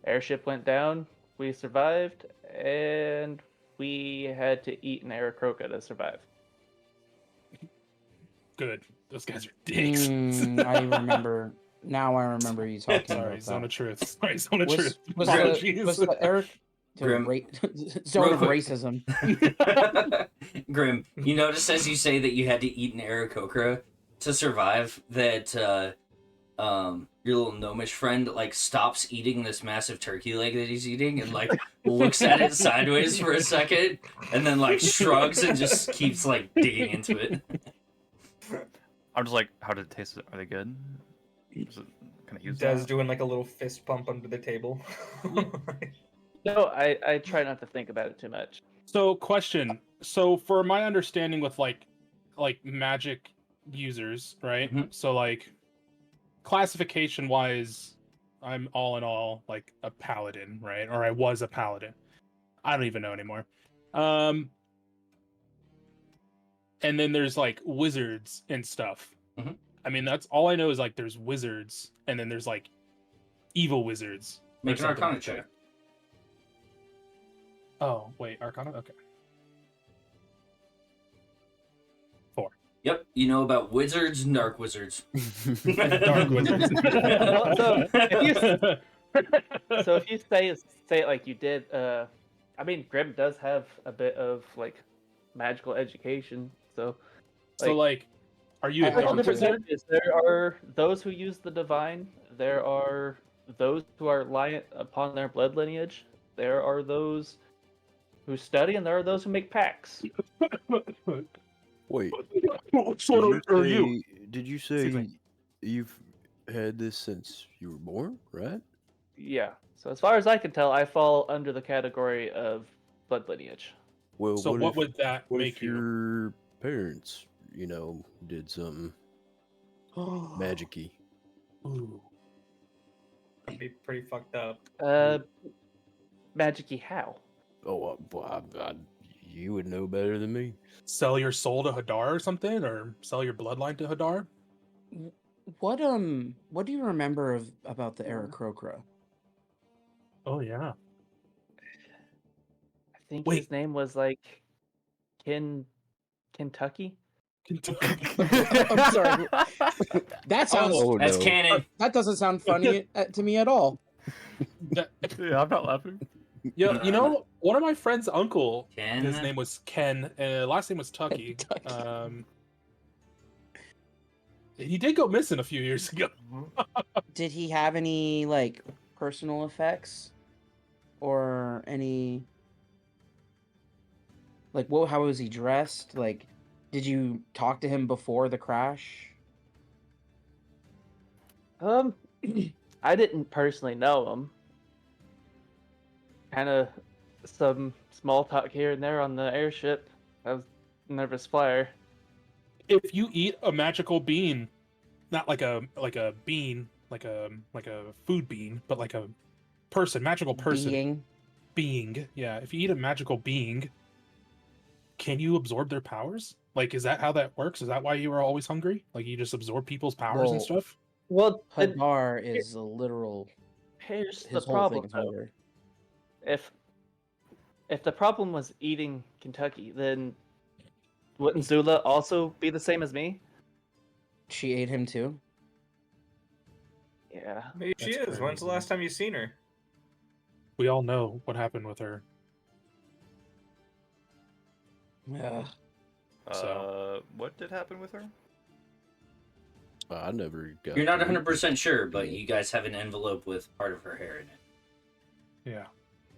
Speaker 7: airship went down. We survived, and we had to eat an Aarakocra to survive.
Speaker 5: Good. Those guys are dicks.
Speaker 4: I remember. Now I remember you talking
Speaker 5: Sorry,
Speaker 4: about
Speaker 5: Zone
Speaker 4: that.
Speaker 5: of Truth. Sorry, Zone of
Speaker 4: Was,
Speaker 5: Truth.
Speaker 4: was,
Speaker 5: Apologies.
Speaker 4: the Eric
Speaker 1: Grim.
Speaker 4: zone
Speaker 1: Real
Speaker 4: of
Speaker 1: quick.
Speaker 4: racism?
Speaker 1: Grim, you notice as you say that you had to eat an Aarakocra to survive that your little gnomish friend like stops eating this massive turkey leg that he's eating and like looks at it sideways for a second and then like shrugs and just keeps like digging into it.
Speaker 8: I'm just like, how did it taste? Are they good? Is it, can I use
Speaker 3: Des
Speaker 8: that?
Speaker 3: doing like a little fist pump under the table.
Speaker 7: No, I try not to think about it too much.
Speaker 5: So, question. So, for my understanding with like magic users, right?
Speaker 1: Mhm.
Speaker 5: So, like, classification wise, I'm all in all like a paladin, right? Or I was a paladin. I don't even know anymore. And then there's like wizards and stuff.
Speaker 1: Mhm.
Speaker 5: I mean, that's all I know is like there's wizards, and then there's like evil wizards. or
Speaker 1: Make an
Speaker 5: something
Speaker 1: Arcana
Speaker 5: like
Speaker 1: check.
Speaker 5: that. Oh wait, Arcana. Okay.
Speaker 1: Yep, you know about wizards and dark wizards.
Speaker 5: Dark wizards.
Speaker 7: Well, so if you say it like you did, I mean, Grimm does have a bit of like magical education, so
Speaker 5: So like, are you a
Speaker 7: there's all
Speaker 5: dark
Speaker 7: different
Speaker 5: wizard?
Speaker 7: stages. There are those who use the divine. There are those who are reliant upon their blood lineage. There are those who study, and there are those who make pacts.
Speaker 2: Wait,
Speaker 5: What sort of are you?
Speaker 2: did you
Speaker 5: Excuse
Speaker 2: say
Speaker 5: me.
Speaker 2: you've had this since you were born, right?
Speaker 7: Yeah. So as far as I can tell, I fall under the category of blood lineage.
Speaker 2: Well,
Speaker 5: So what would that
Speaker 2: what
Speaker 5: make
Speaker 2: if
Speaker 5: you?
Speaker 2: your parents, did something magic-y?
Speaker 5: Ooh.
Speaker 3: That'd be pretty fucked up.
Speaker 7: Magic-y how?
Speaker 2: Oh, well, you would know better than me.
Speaker 5: Sell your soul to Hadar or something, or sell your bloodline to Hadar?
Speaker 4: What do you remember about the Aarakocra?
Speaker 5: Oh yeah.
Speaker 7: I think
Speaker 5: Wait.
Speaker 7: his name was like Kentucky.
Speaker 4: I'm sorry. That sounds
Speaker 2: Oh,
Speaker 1: That's
Speaker 2: no.
Speaker 1: canon.
Speaker 4: that doesn't sound funny to me at all.
Speaker 5: That,
Speaker 8: Yeah, I'm not laughing.
Speaker 5: yeah, one of my friend's uncle,
Speaker 1: Ken?
Speaker 5: his name was Ken, last name was Tucky.
Speaker 4: Kentucky.
Speaker 5: He did go missing a few years ago.
Speaker 4: Did he have any like personal effects or any like how was he dressed? Like did you talk to him before the crash?
Speaker 7: I didn't personally know him. Kind of some small talk here and there on the airship. I was a nervous flyer.
Speaker 5: If you eat a magical bean, not like a bean, like a food bean, but like a magical person being. Yeah, if you eat a magical being, can you absorb their powers? Like, is that how that works? Is that why you were always hungry? Like, you just absorb people's powers and
Speaker 4: Well,
Speaker 5: stuff?
Speaker 7: Well,
Speaker 4: Hadar is a literal
Speaker 7: here's the
Speaker 4: his whole
Speaker 7: problem
Speaker 4: thing is
Speaker 7: though.
Speaker 4: hunger.
Speaker 7: If the problem was eating Kentucky, then wouldn't Zula also be the same as me?
Speaker 4: She ate him too.
Speaker 7: Yeah.
Speaker 3: Maybe she
Speaker 5: That's
Speaker 3: is. When's the
Speaker 5: crazy.
Speaker 3: last time you seen her?
Speaker 5: We all know what happened with her.
Speaker 4: Yeah.
Speaker 8: What did happen with her?
Speaker 2: I never got.
Speaker 1: You're not
Speaker 2: to meet
Speaker 1: 100% sure, but
Speaker 2: Yeah.
Speaker 1: you guys have an envelope with part of her hair in it.
Speaker 5: Yeah.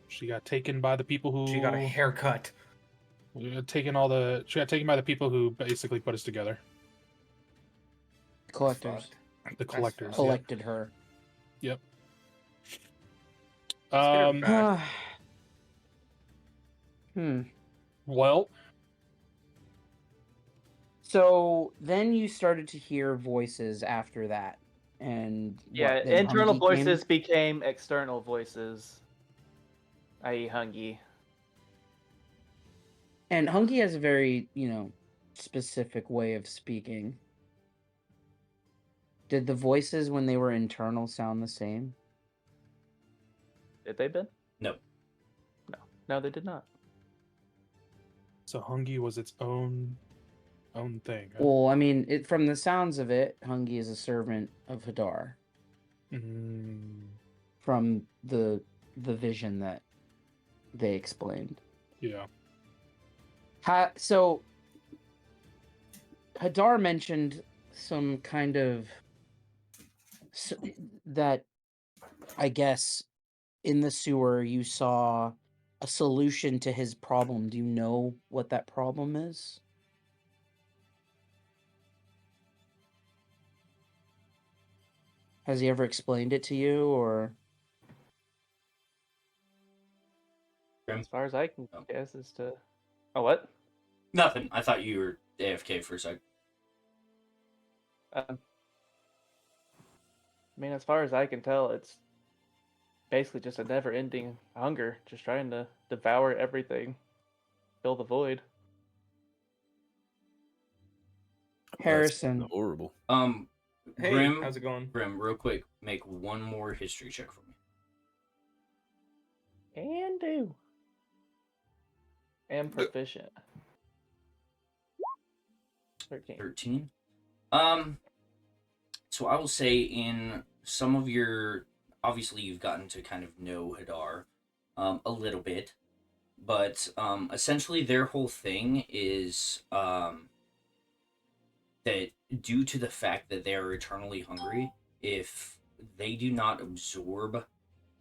Speaker 5: She got taken by the people who
Speaker 3: She got a haircut.
Speaker 5: She got taken by the people who basically put us together.
Speaker 4: Collectors
Speaker 3: Fucked.
Speaker 5: The collectors.
Speaker 3: fucked.
Speaker 4: collected her.
Speaker 5: Yep.
Speaker 3: Let's get her back.
Speaker 5: Well,
Speaker 4: So then you started to hear voices after that, and
Speaker 7: Yeah,
Speaker 4: then
Speaker 7: internal
Speaker 4: Hungy
Speaker 7: voices
Speaker 4: came?
Speaker 7: became external voices, i.e. Hungy.
Speaker 4: And Hungy has a very specific way of speaking. Did the voices when they were internal sound the same?
Speaker 7: Did they, Ben?
Speaker 1: No.
Speaker 7: No, they did not.
Speaker 5: so Hungy was its own thing. Huh?
Speaker 4: Well, I mean, from the sounds of it, Hungy is a servant of Hadar
Speaker 5: Mm,
Speaker 4: from the vision that they explained.
Speaker 5: yeah.
Speaker 4: So Hadar mentioned some kind of that I guess in the sewer you saw a solution to his problem. Do you know what that problem is? Has he ever explained it to you, or
Speaker 7: As far as I can
Speaker 1: Oh.
Speaker 7: guess as to... Oh, what?
Speaker 1: Nothing. I thought you were AFK for a sec.
Speaker 7: I mean, as far as I can tell, it's basically just a never-ending hunger, just trying to devour everything, fill the void.
Speaker 2: That's
Speaker 4: Harrison?
Speaker 2: horrible.
Speaker 3: Hey,
Speaker 1: Grimm,
Speaker 3: how's it going?
Speaker 1: Grimm, real quick, make one more history check for me.
Speaker 7: Can do. Am proficient. 13.
Speaker 1: 13. So I will say in some of your, obviously you've gotten to kind of know Hadar a little bit, but essentially their whole thing is that due to the fact that they are eternally hungry, if they do not absorb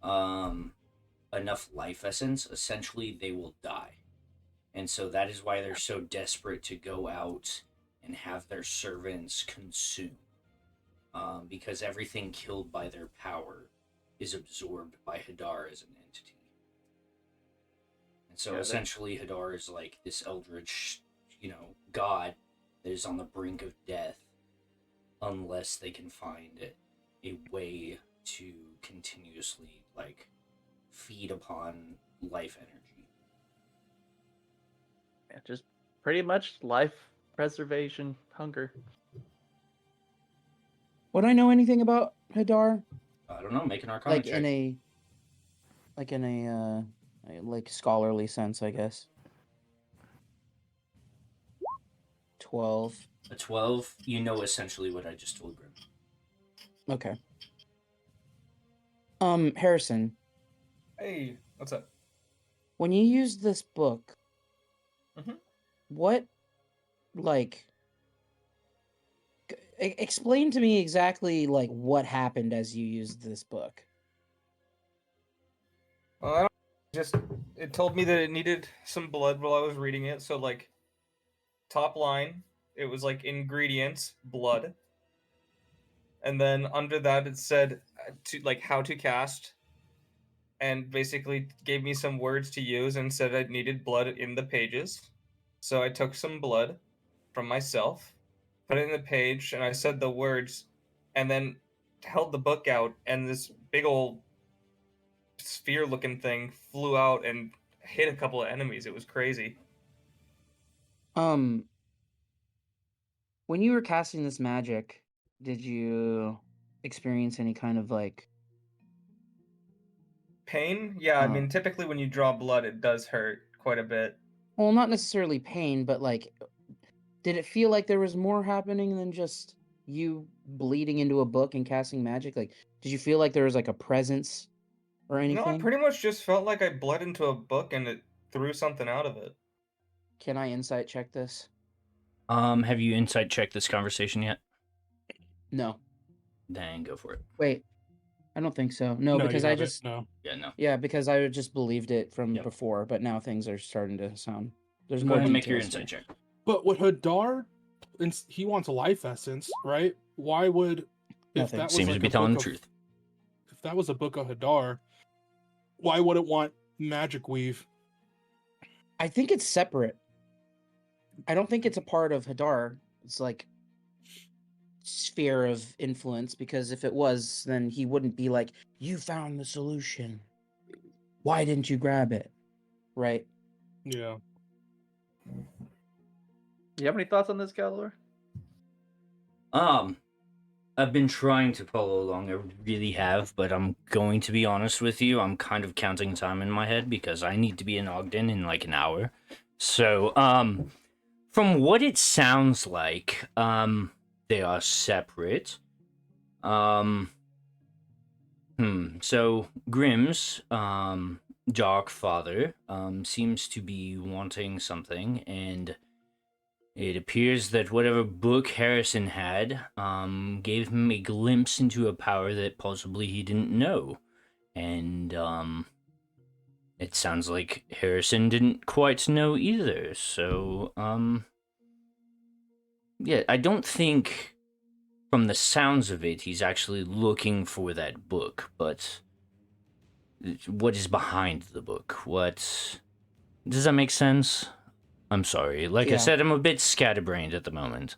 Speaker 1: enough life essence, essentially they will die. And so that is why they're so desperate to go out and have their servants consume. because everything killed by their power is absorbed by Hadar as an entity. And so
Speaker 7: Yeah,
Speaker 1: essentially Hadar is like this eldritch, god that is on the brink of death unless they can find a way to continuously feed upon life energy.
Speaker 7: Yeah, just pretty much life preservation, hunger.
Speaker 4: Would I know anything about Hadar?
Speaker 1: I don't know, make an arcana check.
Speaker 4: In a scholarly sense, I guess. 12.
Speaker 1: A 12, you know essentially what I just told Grimm.
Speaker 4: Okay. Harrison,
Speaker 9: Hey, what's up?
Speaker 4: when you use this book,
Speaker 9: Mhm.
Speaker 4: what, explain to me exactly, what happened as you used this book.
Speaker 3: Well, I don't just it told me that it needed some blood while I was reading it. So top line, it was ingredients, blood, and then under that it said how to cast, and basically gave me some words to use and said I needed blood in the pages. So I took some blood from myself, put it in the page, and I said the words, and then held the book out, and this big old sphere-looking thing flew out and hit a couple of enemies. It was crazy.
Speaker 4: When you were casting this magic, did you experience any kind of
Speaker 3: Pain? Yeah, I mean, typically when you draw blood, it does hurt quite a bit.
Speaker 4: well, not necessarily pain, but did it feel like there was more happening than just you bleeding into a book and casting magic? Did you feel like there was a presence or anything?
Speaker 3: No, I pretty much just felt like I bled into a book and it threw something out of it.
Speaker 4: Can I insight check this?
Speaker 1: Have you insight checked this conversation yet?
Speaker 4: No.
Speaker 1: Then go for it.
Speaker 4: Wait. I don't think so. No, because
Speaker 5: you
Speaker 4: I
Speaker 5: haven't,
Speaker 4: just
Speaker 5: no.
Speaker 1: Yeah, no.
Speaker 4: Yeah, because I just believed it from
Speaker 1: Yep.
Speaker 4: before, but now things are starting to sound there's
Speaker 1: Go
Speaker 4: more
Speaker 1: ahead and make your
Speaker 4: details
Speaker 1: insight
Speaker 4: here.
Speaker 1: check.
Speaker 5: But with Hadar, he wants a life essence, right? Why would if
Speaker 4: Nothing.
Speaker 5: that was
Speaker 1: Seems
Speaker 5: like
Speaker 1: to be
Speaker 5: a
Speaker 1: telling
Speaker 5: book
Speaker 1: the
Speaker 5: of,
Speaker 1: truth.
Speaker 5: if that was a book of Hadar, why would it want magic weave?
Speaker 4: I think it's separate. I don't think it's a part of Hadar. It's sphere of influence, because if it was, then he wouldn't be like, you found the solution. Why didn't you grab it? Right?
Speaker 5: Yeah.
Speaker 7: Do you have any thoughts on this, Galador?
Speaker 1: I've been trying to follow along. I really have, but I'm going to be honest with you. I'm kind of counting time in my head because I need to be in Ogden in an hour. So, from what it sounds like, they are separate. So Grimm's, dark father, seems to be wanting something, and it appears that whatever book Hareson had, gave him a glimpse into a power that possibly he didn't know. And, it sounds like Hareson didn't quite know either, so, yeah, I don't think, from the sounds of it, he's actually looking for that book, but what is behind the book? What... Does that make sense? I'm sorry. Like I
Speaker 4: Yeah.
Speaker 1: said, I'm a bit scatterbrained at the moment.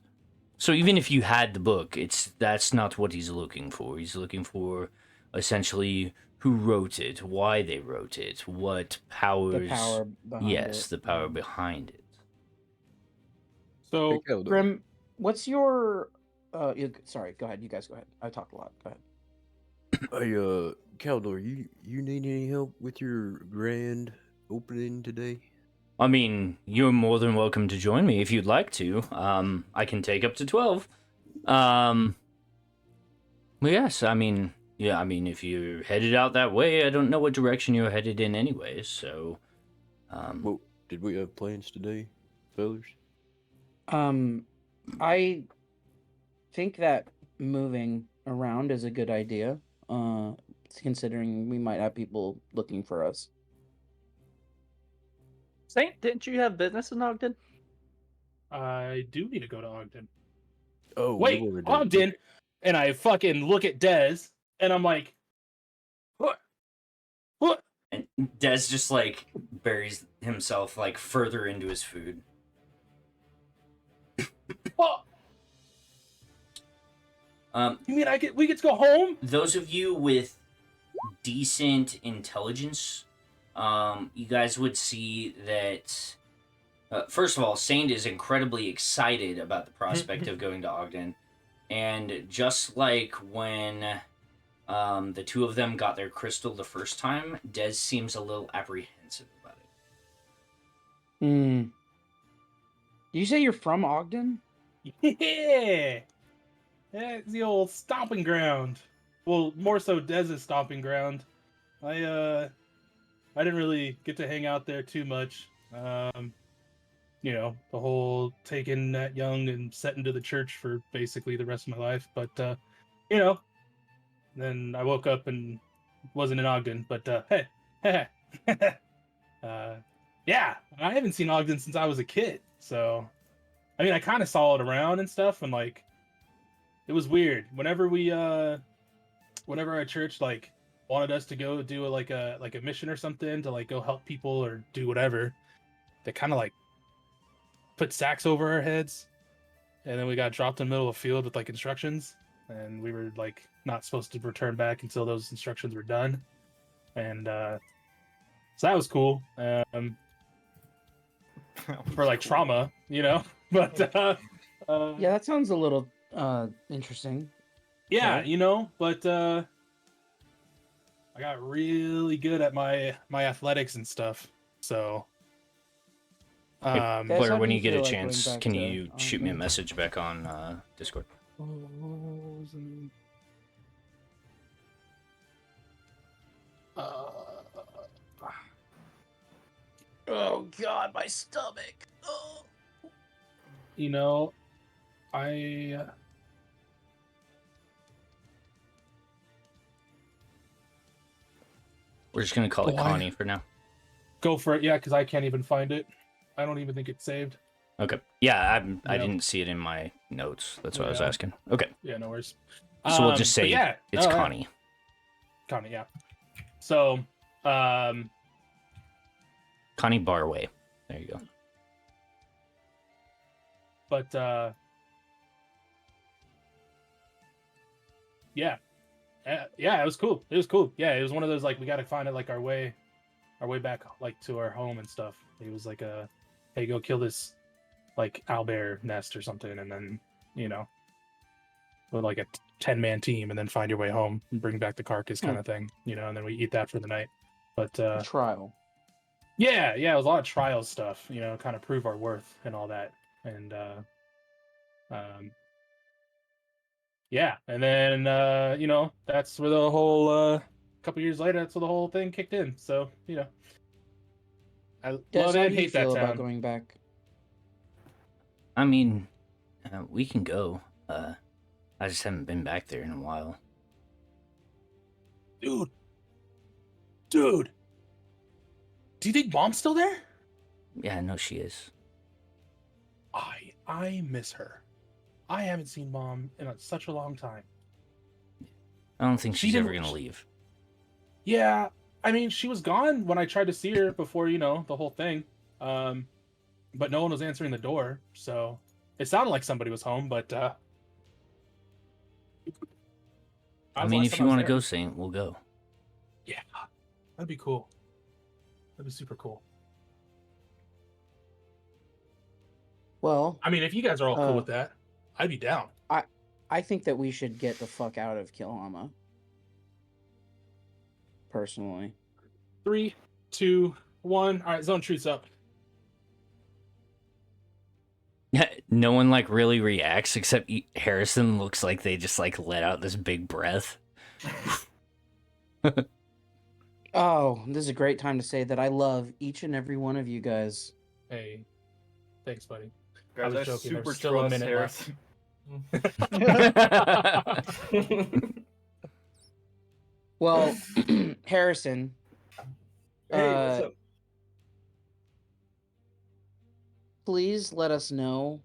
Speaker 1: So even if you had the book, that's not what he's looking for. He's looking for, essentially, who wrote it, why they wrote it, what powers...
Speaker 4: The power behind
Speaker 1: Yes,
Speaker 4: it.
Speaker 1: the power behind it.
Speaker 5: So
Speaker 2: Hey, Keldor.
Speaker 4: Grim, what's your sorry, go ahead. You guys go ahead. I talked a lot. Go ahead.
Speaker 2: Hey, Keldor, you need any help with your grand opening today?
Speaker 1: I mean, you're more than welcome to join me if you'd like to. I can take up to 12. Well, yes, I mean, yeah, I mean, if you're headed out that way, I don't know what direction you're headed in anyway, so...
Speaker 2: Well, did we have plans today, fellas?
Speaker 4: I think that moving around is a good idea, considering we might have people looking for us.
Speaker 7: Saint, didn't you have business in Ogden?
Speaker 5: I do need to go to Ogden.
Speaker 2: Oh,
Speaker 5: Wait,
Speaker 2: Lord,
Speaker 5: Ogden? and I fucking look at Dez, and I'm like, what? What?
Speaker 1: And Dez just like buries himself like further into his food.
Speaker 5: What? You mean we get to go home?
Speaker 1: Those of you with decent intelligence, you guys would see that. First of all, Saint is incredibly excited about the prospect of going to Ogden, and just like when the two of them got their crystal the first time, Dez seems a little apprehensive about it.
Speaker 4: Hmm. Do you say you're from Ogden?
Speaker 5: Yeah. It's the old stomping ground. Well, more so Dez's stomping ground. I didn't really get to hang out there too much. You know, the whole taking that young and set into the church for basically the rest of my life. But you know, then I woke up and wasn't in Ogden. But hey, yeah, I haven't seen Ogden since I was a kid. So, I mean, I kind of saw it around and stuff, and like, it was weird. Whenever our church like wanted us to go do a mission or something to like go help people or do whatever, they kind of like put sacks over our heads, and then we got dropped in the middle of a field with like instructions, and we were like not supposed to return back until those instructions were done, and so that was cool for like trauma, you know. But
Speaker 4: Yeah, that sounds a little interesting.
Speaker 5: yeah,
Speaker 4: Okay.
Speaker 5: you know, but I got really good at my athletics and stuff, so
Speaker 4: Guys,
Speaker 1: Blair,
Speaker 4: how
Speaker 1: when
Speaker 4: do
Speaker 1: you
Speaker 4: you
Speaker 1: get a
Speaker 4: feel like going
Speaker 1: chance,
Speaker 4: back
Speaker 1: can
Speaker 4: to
Speaker 1: you shoot me a
Speaker 4: Ogden?
Speaker 1: message back on Discord?
Speaker 4: Oh God, my stomach. Oh.
Speaker 5: you know, I
Speaker 1: We're just gonna call it
Speaker 5: Why?
Speaker 1: Connie for now.
Speaker 5: go for it, yeah, because I can't even find it. I don't even think it's saved.
Speaker 1: Okay. Yeah, I
Speaker 5: Yep.
Speaker 1: didn't see it in my notes. That's what I was
Speaker 5: Yeah.
Speaker 1: asking. Okay.
Speaker 5: Yeah, no worries.
Speaker 1: So we'll just
Speaker 5: But
Speaker 1: say
Speaker 5: yeah,
Speaker 1: it's
Speaker 5: no, yeah.
Speaker 1: Connie.
Speaker 5: Connie, yeah. So,
Speaker 1: Connie Barway. There you go.
Speaker 5: but yeah, yeah, it was cool. It was cool. Yeah, it was one of those like we got to find it like our way back like to our home and stuff. It was like hey, go kill this like owlbear nest or something, and then you know, with like a 10-man team, and then find your way home and bring back the carcass kind of thing, you know, and then we eat that for the night. But
Speaker 4: Trial.
Speaker 5: yeah, it was a lot of trial stuff, you know, kind of prove our worth and all that, and yeah, and then you know, that's where the whole couple years later, that's where the whole thing kicked in. So you know, I
Speaker 4: Des,
Speaker 5: love
Speaker 4: how
Speaker 5: and
Speaker 4: do you
Speaker 5: hate that
Speaker 4: feel about
Speaker 5: town.
Speaker 4: going back?
Speaker 1: I mean, we can go. I just haven't been back there in a while.
Speaker 5: Dude, do you think Mom's still there?
Speaker 1: Yeah, I know she is.
Speaker 5: I miss her. I haven't seen Mom in such a long time.
Speaker 1: I don't think
Speaker 5: She
Speaker 1: she's ever
Speaker 5: didn't-
Speaker 1: gonna leave.
Speaker 5: Yeah, I mean, she was gone when I tried to see her before, you know, the whole thing. But no one was answering the door, so it sounded like somebody was home, but
Speaker 1: I mean, if you want to go, Saint, we'll go.
Speaker 5: yeah, that'd be cool. That'd be super cool.
Speaker 4: Well,
Speaker 5: I mean, if you guys are all cool with that, I'd be down.
Speaker 4: I think that we should get the fuck out of Kilhama. Personally.
Speaker 5: 3, 2, 1. All right, zone truth's up.
Speaker 1: No one like really reacts except Hareson looks like they just like let out this big breath.
Speaker 4: Oh, this is a great time to say that I love each and every one of you guys.
Speaker 5: Hey, thanks, buddy.
Speaker 6: Guys,
Speaker 5: was
Speaker 6: I
Speaker 5: joking, there's
Speaker 6: super
Speaker 5: still a
Speaker 6: trust
Speaker 5: minute left.
Speaker 4: Well, Harrison,
Speaker 3: Hey, what's up?
Speaker 4: please let us know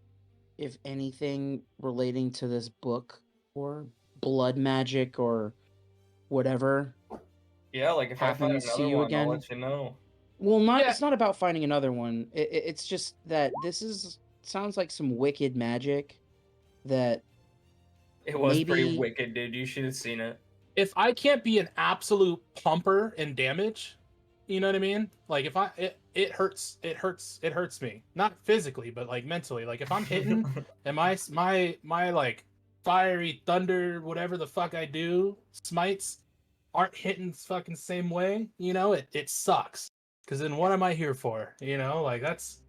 Speaker 4: if anything relating to this book or blood magic or whatever
Speaker 3: Yeah, like if I find
Speaker 4: happens to
Speaker 3: another
Speaker 4: you
Speaker 3: one,
Speaker 4: again.
Speaker 3: I'll let you know.
Speaker 4: Well,
Speaker 5: Yeah.
Speaker 4: it's not about finding another one. It's just that sounds like some wicked magic that
Speaker 3: It was pretty
Speaker 4: maybe
Speaker 3: wicked, dude. You should have seen it.
Speaker 5: If I can't be an absolute pumper in damage, you know what I mean? Like if it hurts me. Not physically, but like mentally. Like if I'm hitting and my like fiery thunder, whatever the fuck I do, smites aren't hitting fucking same way, you know, it sucks. Cause then what am I here for? You know, like that's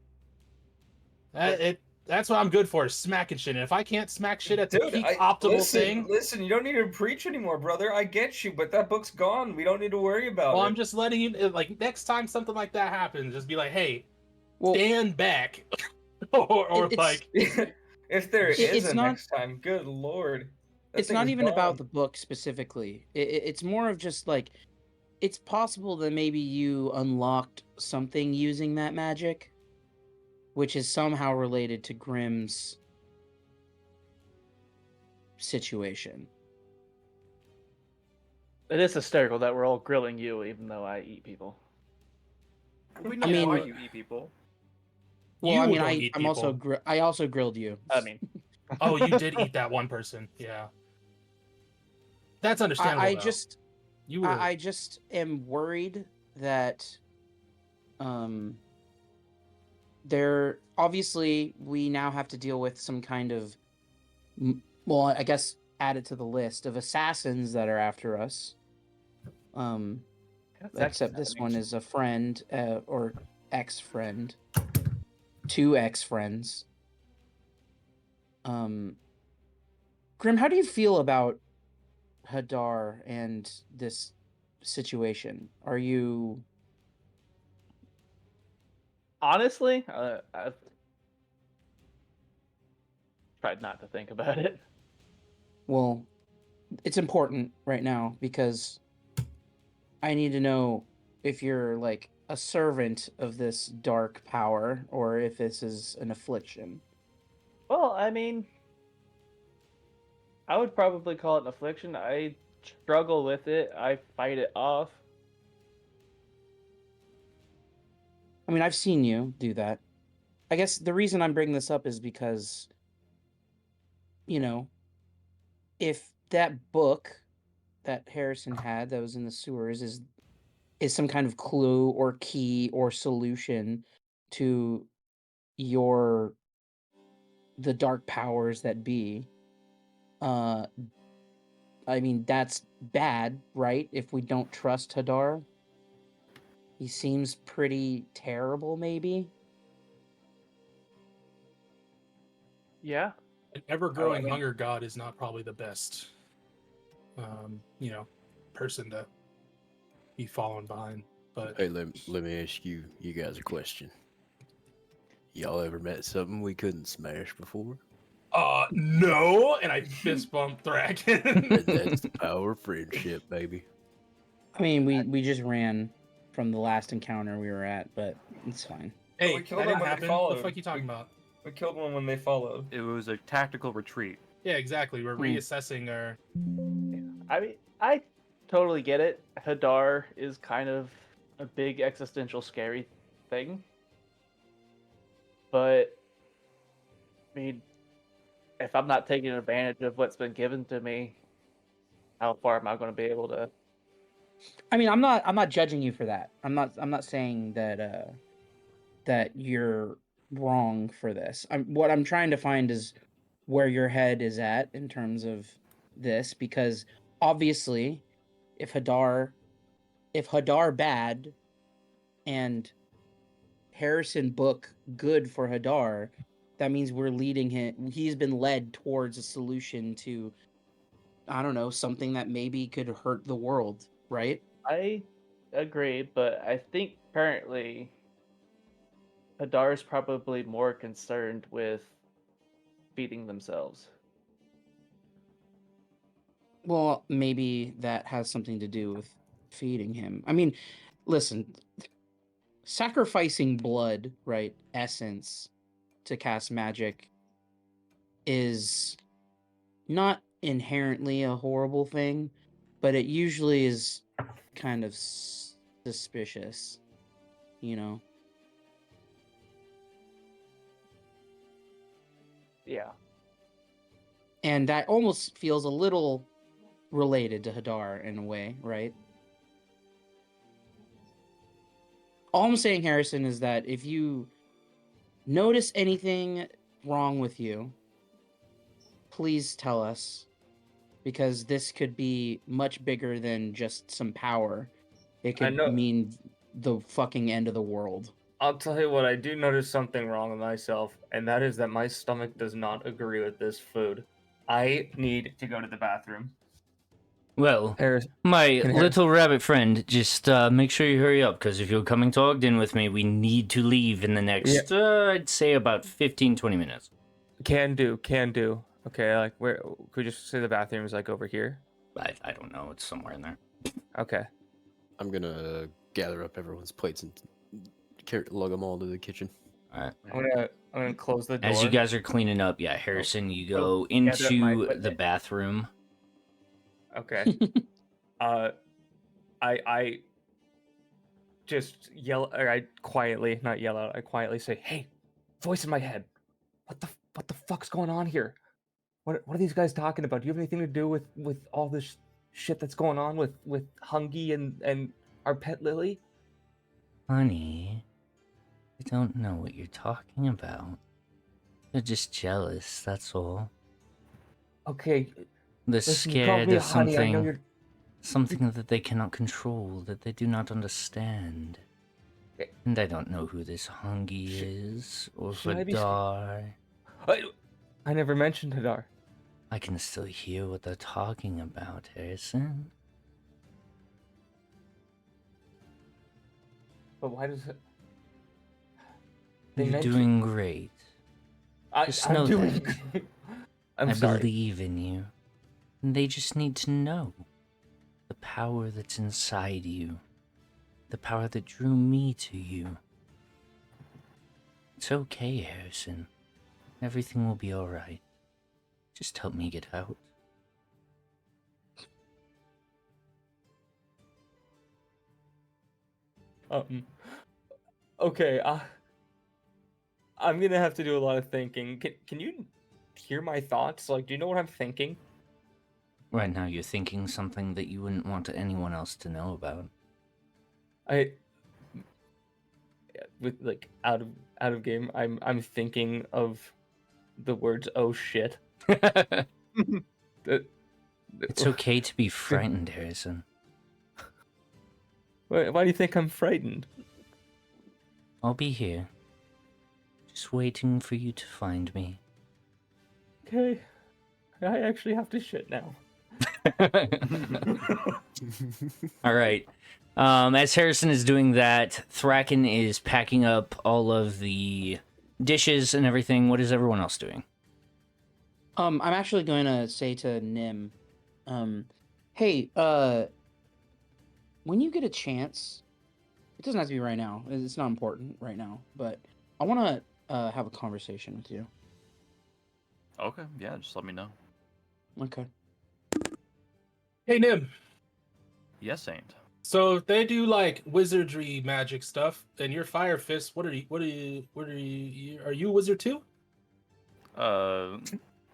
Speaker 5: what I'm good for, is smacking shit. And if I can't smack shit at the
Speaker 3: Dude,
Speaker 5: peak optimal thing.
Speaker 3: listen, you don't need to preach anymore, brother. I get you, but that book's gone. We don't need to worry about
Speaker 5: Well,
Speaker 3: it.
Speaker 5: I'm just letting you, like, next time something like that happens, just be like, hey,
Speaker 4: well,
Speaker 5: stand back. or
Speaker 4: it's-
Speaker 5: like,
Speaker 3: if there is
Speaker 4: it's
Speaker 3: a
Speaker 4: not-
Speaker 3: next time, good lord. That
Speaker 4: it's
Speaker 3: thing
Speaker 4: not
Speaker 3: is
Speaker 4: even about the
Speaker 3: gone.
Speaker 4: book specifically. It's more of just like it's possible that maybe you unlocked something using that magic, which is somehow related to Grimm's situation.
Speaker 7: It is hysterical that we're all grilling you, even though I eat people.
Speaker 8: We know
Speaker 4: mean-
Speaker 8: why you eat people.
Speaker 4: Well,
Speaker 5: You
Speaker 4: I mean,
Speaker 5: don't eat
Speaker 4: I'm also I also grilled you.
Speaker 7: I mean,
Speaker 5: oh, you did eat that one person. Yeah. That's understandable.
Speaker 4: I
Speaker 5: though.
Speaker 4: just
Speaker 5: you were,
Speaker 4: I just am worried that there obviously we now have to deal with some kind of well, I guess added to the list of assassins that are after us. Except this one is a friend or ex-friend. 2 ex-friends. Grimm, how do you feel about Hadar and this situation? Are you
Speaker 7: honestly, I've tried not to think about it.
Speaker 4: well, it's important right now because I need to know if you're like a servant of this dark power or if this is an affliction.
Speaker 7: Well, I mean, I would probably call it an affliction. I struggle with it. I fight it off.
Speaker 4: I mean, I've seen you do that. I guess the reason I'm bringing this up is because, you know, if that book that Hareson had that was in the sewers is some kind of clue or key or solution to the dark powers that be, I mean, that's bad, right? If we don't trust Hadar. He seems pretty terrible, maybe.
Speaker 7: Yeah.
Speaker 5: an ever-growing hunger god is not probably the best, you know, person to be following behind. But
Speaker 2: Hey, let me ask you guys a question. Y'all ever met something we couldn't smash before?
Speaker 5: no, and I fist bump Kraken.
Speaker 2: And that's the power of friendship, baby.
Speaker 4: I mean, we just ran from the last encounter we were at, but it's fine.
Speaker 5: Hey,
Speaker 3: we
Speaker 5: that
Speaker 3: killed them
Speaker 5: didn't
Speaker 3: when they
Speaker 5: happen.
Speaker 3: followed.
Speaker 5: What the fuck you talking about?
Speaker 3: We killed one when they followed.
Speaker 8: It was a tactical retreat.
Speaker 5: Yeah, exactly. We're reassessing our.
Speaker 7: I mean, I totally get it. Hadar is kind of a big existential scary thing. But, I mean, if I'm not taking advantage of what's been given to me, how far am I going to be able to?
Speaker 4: I mean, I'm not judging you for that. I'm not saying that that you're wrong for this. What I'm trying to find is where your head is at in terms of this, because obviously if Hadar bad and Hareson book good for Hadar, that means we're leading him. He's been led towards a solution to, I don't know, something that maybe could hurt the world, right?
Speaker 7: I agree, but I think currently Hadar is probably more concerned with feeding themselves.
Speaker 4: Well, maybe that has something to do with feeding him. I mean, listen, sacrificing blood, right, essence to cast magic is not inherently a horrible thing, but it usually is kind of suspicious, you know?
Speaker 7: Yeah.
Speaker 4: And that almost feels a little related to Hadar in a way, right? All I'm saying, Harrison, is that if you notice anything wrong with you, please tell us, because this could be much bigger than just some power. It
Speaker 3: I
Speaker 4: could
Speaker 3: know.
Speaker 4: mean the fucking end of the world.
Speaker 3: I'll tell you what, I do notice something wrong with myself, and that is that my stomach does not agree with this food. I need to go to the bathroom.
Speaker 1: Well,
Speaker 3: Harris,
Speaker 1: my
Speaker 3: can
Speaker 1: little rabbit friend, just make sure you hurry up, because if you're coming to Ogden with me, we need to leave in the next, I'd say about 15, 20 minutes.
Speaker 3: Can do. Okay, like, where, could we just say the bathroom is, like, over here?
Speaker 1: I don't know, it's somewhere in there.
Speaker 3: Okay.
Speaker 2: I'm gonna gather up everyone's plates and lug them all to the kitchen.
Speaker 1: Alright.
Speaker 3: I'm gonna close the door.
Speaker 1: As you guys are cleaning up, yeah, Harrison, you go
Speaker 3: gather up my
Speaker 1: into the
Speaker 3: equipment.
Speaker 1: bathroom.
Speaker 3: Okay. I just yell, or I quietly, not yell out, I quietly say, "Hey, voice in my head, what the fuck's going on here? What are these guys talking about? Do you have anything to do with all this shit that's going on with Hungy and our pet Lily?"
Speaker 1: Honey, I don't know what you're talking about. They're just jealous, that's all.
Speaker 3: Okay,
Speaker 1: They're
Speaker 3: listen, you called
Speaker 1: scared
Speaker 3: me
Speaker 1: of
Speaker 3: honey, I know
Speaker 1: something that they cannot control, that they do not understand. And I don't know who this Hungy is, or
Speaker 3: should I be
Speaker 1: Vadar.
Speaker 3: I never mentioned Hadar.
Speaker 1: I can still hear what they're talking about, Harrison.
Speaker 3: But why does it?
Speaker 1: You're doing great. Just know that.
Speaker 3: I'm sorry.
Speaker 1: Believe in you. And they just need to know the power that's inside you. The power that drew me to you. It's okay, Harrison. Everything will be alright. Just help me get out.
Speaker 3: Okay, I'm gonna have to do a lot of thinking. Can you hear my thoughts? Like, do you know what I'm thinking?
Speaker 1: Right now you're thinking something that you wouldn't want anyone else to know about.
Speaker 3: With like out of game, I'm thinking of the words "oh shit."
Speaker 1: It's okay to be frightened, Harrison.
Speaker 3: Why do you think I'm frightened?
Speaker 1: I'll be here. Just waiting for you to find me.
Speaker 3: Okay, I actually have to shit now.
Speaker 1: All right. As Harrison is doing that, Kraken is packing up all of the dishes and everything. What is everyone else doing?
Speaker 4: I'm actually going to say to Nim, hey, when you get a chance, it doesn't have to be right now. It's not important right now, but I want to have a conversation with you.
Speaker 8: Okay, yeah, just let me know.
Speaker 4: Okay.
Speaker 5: Hey, Nim.
Speaker 8: Yes, Saint.
Speaker 5: So they do like wizardry magic stuff, and your fire fist. Are you a wizard too?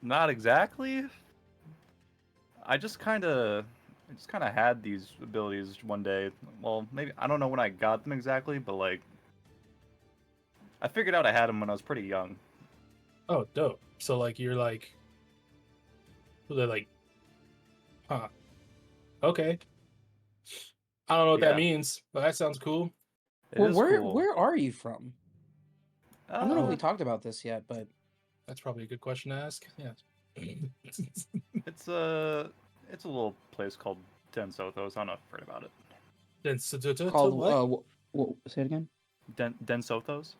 Speaker 8: Not exactly. I just kind of had these abilities one day. Well, maybe I don't know when I got them exactly, but like I figured out I had them when I was pretty young.
Speaker 5: Oh, dope. So like you're like, they're like, huh? Okay. I don't know what that means, but that sounds cool.
Speaker 4: Well, where are you from? I don't know if we
Speaker 8: Uh,
Speaker 4: talked about this yet, but
Speaker 5: That's probably a good question to ask. Yeah.
Speaker 8: It's a little place called Densothos. I'm not afraid about it.
Speaker 4: called
Speaker 5: what?
Speaker 4: what? Say it again.
Speaker 8: Densothos.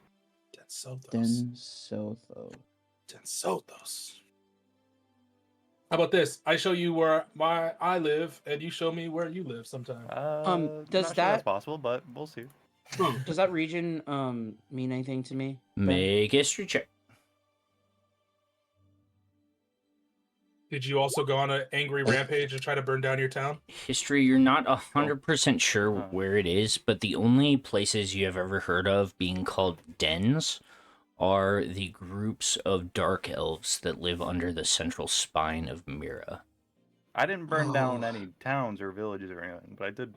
Speaker 5: Densothos. How about this? I show you where I live, and you show me where you live sometime.
Speaker 4: Does
Speaker 8: not sure
Speaker 4: that
Speaker 8: that's possible, but we'll see.
Speaker 4: does that region mean anything to me? Ben?
Speaker 1: Make a history check.
Speaker 5: Did you also go on an angry rampage and try to burn down your town?
Speaker 1: History, you're not 100% sure
Speaker 8: Oh.
Speaker 1: where it is, but the only places you have ever heard of being called dens are the groups of dark elves that live under the central spine of Mira.
Speaker 8: I didn't burn down
Speaker 4: Oh.
Speaker 8: any towns or villages or anything, but I did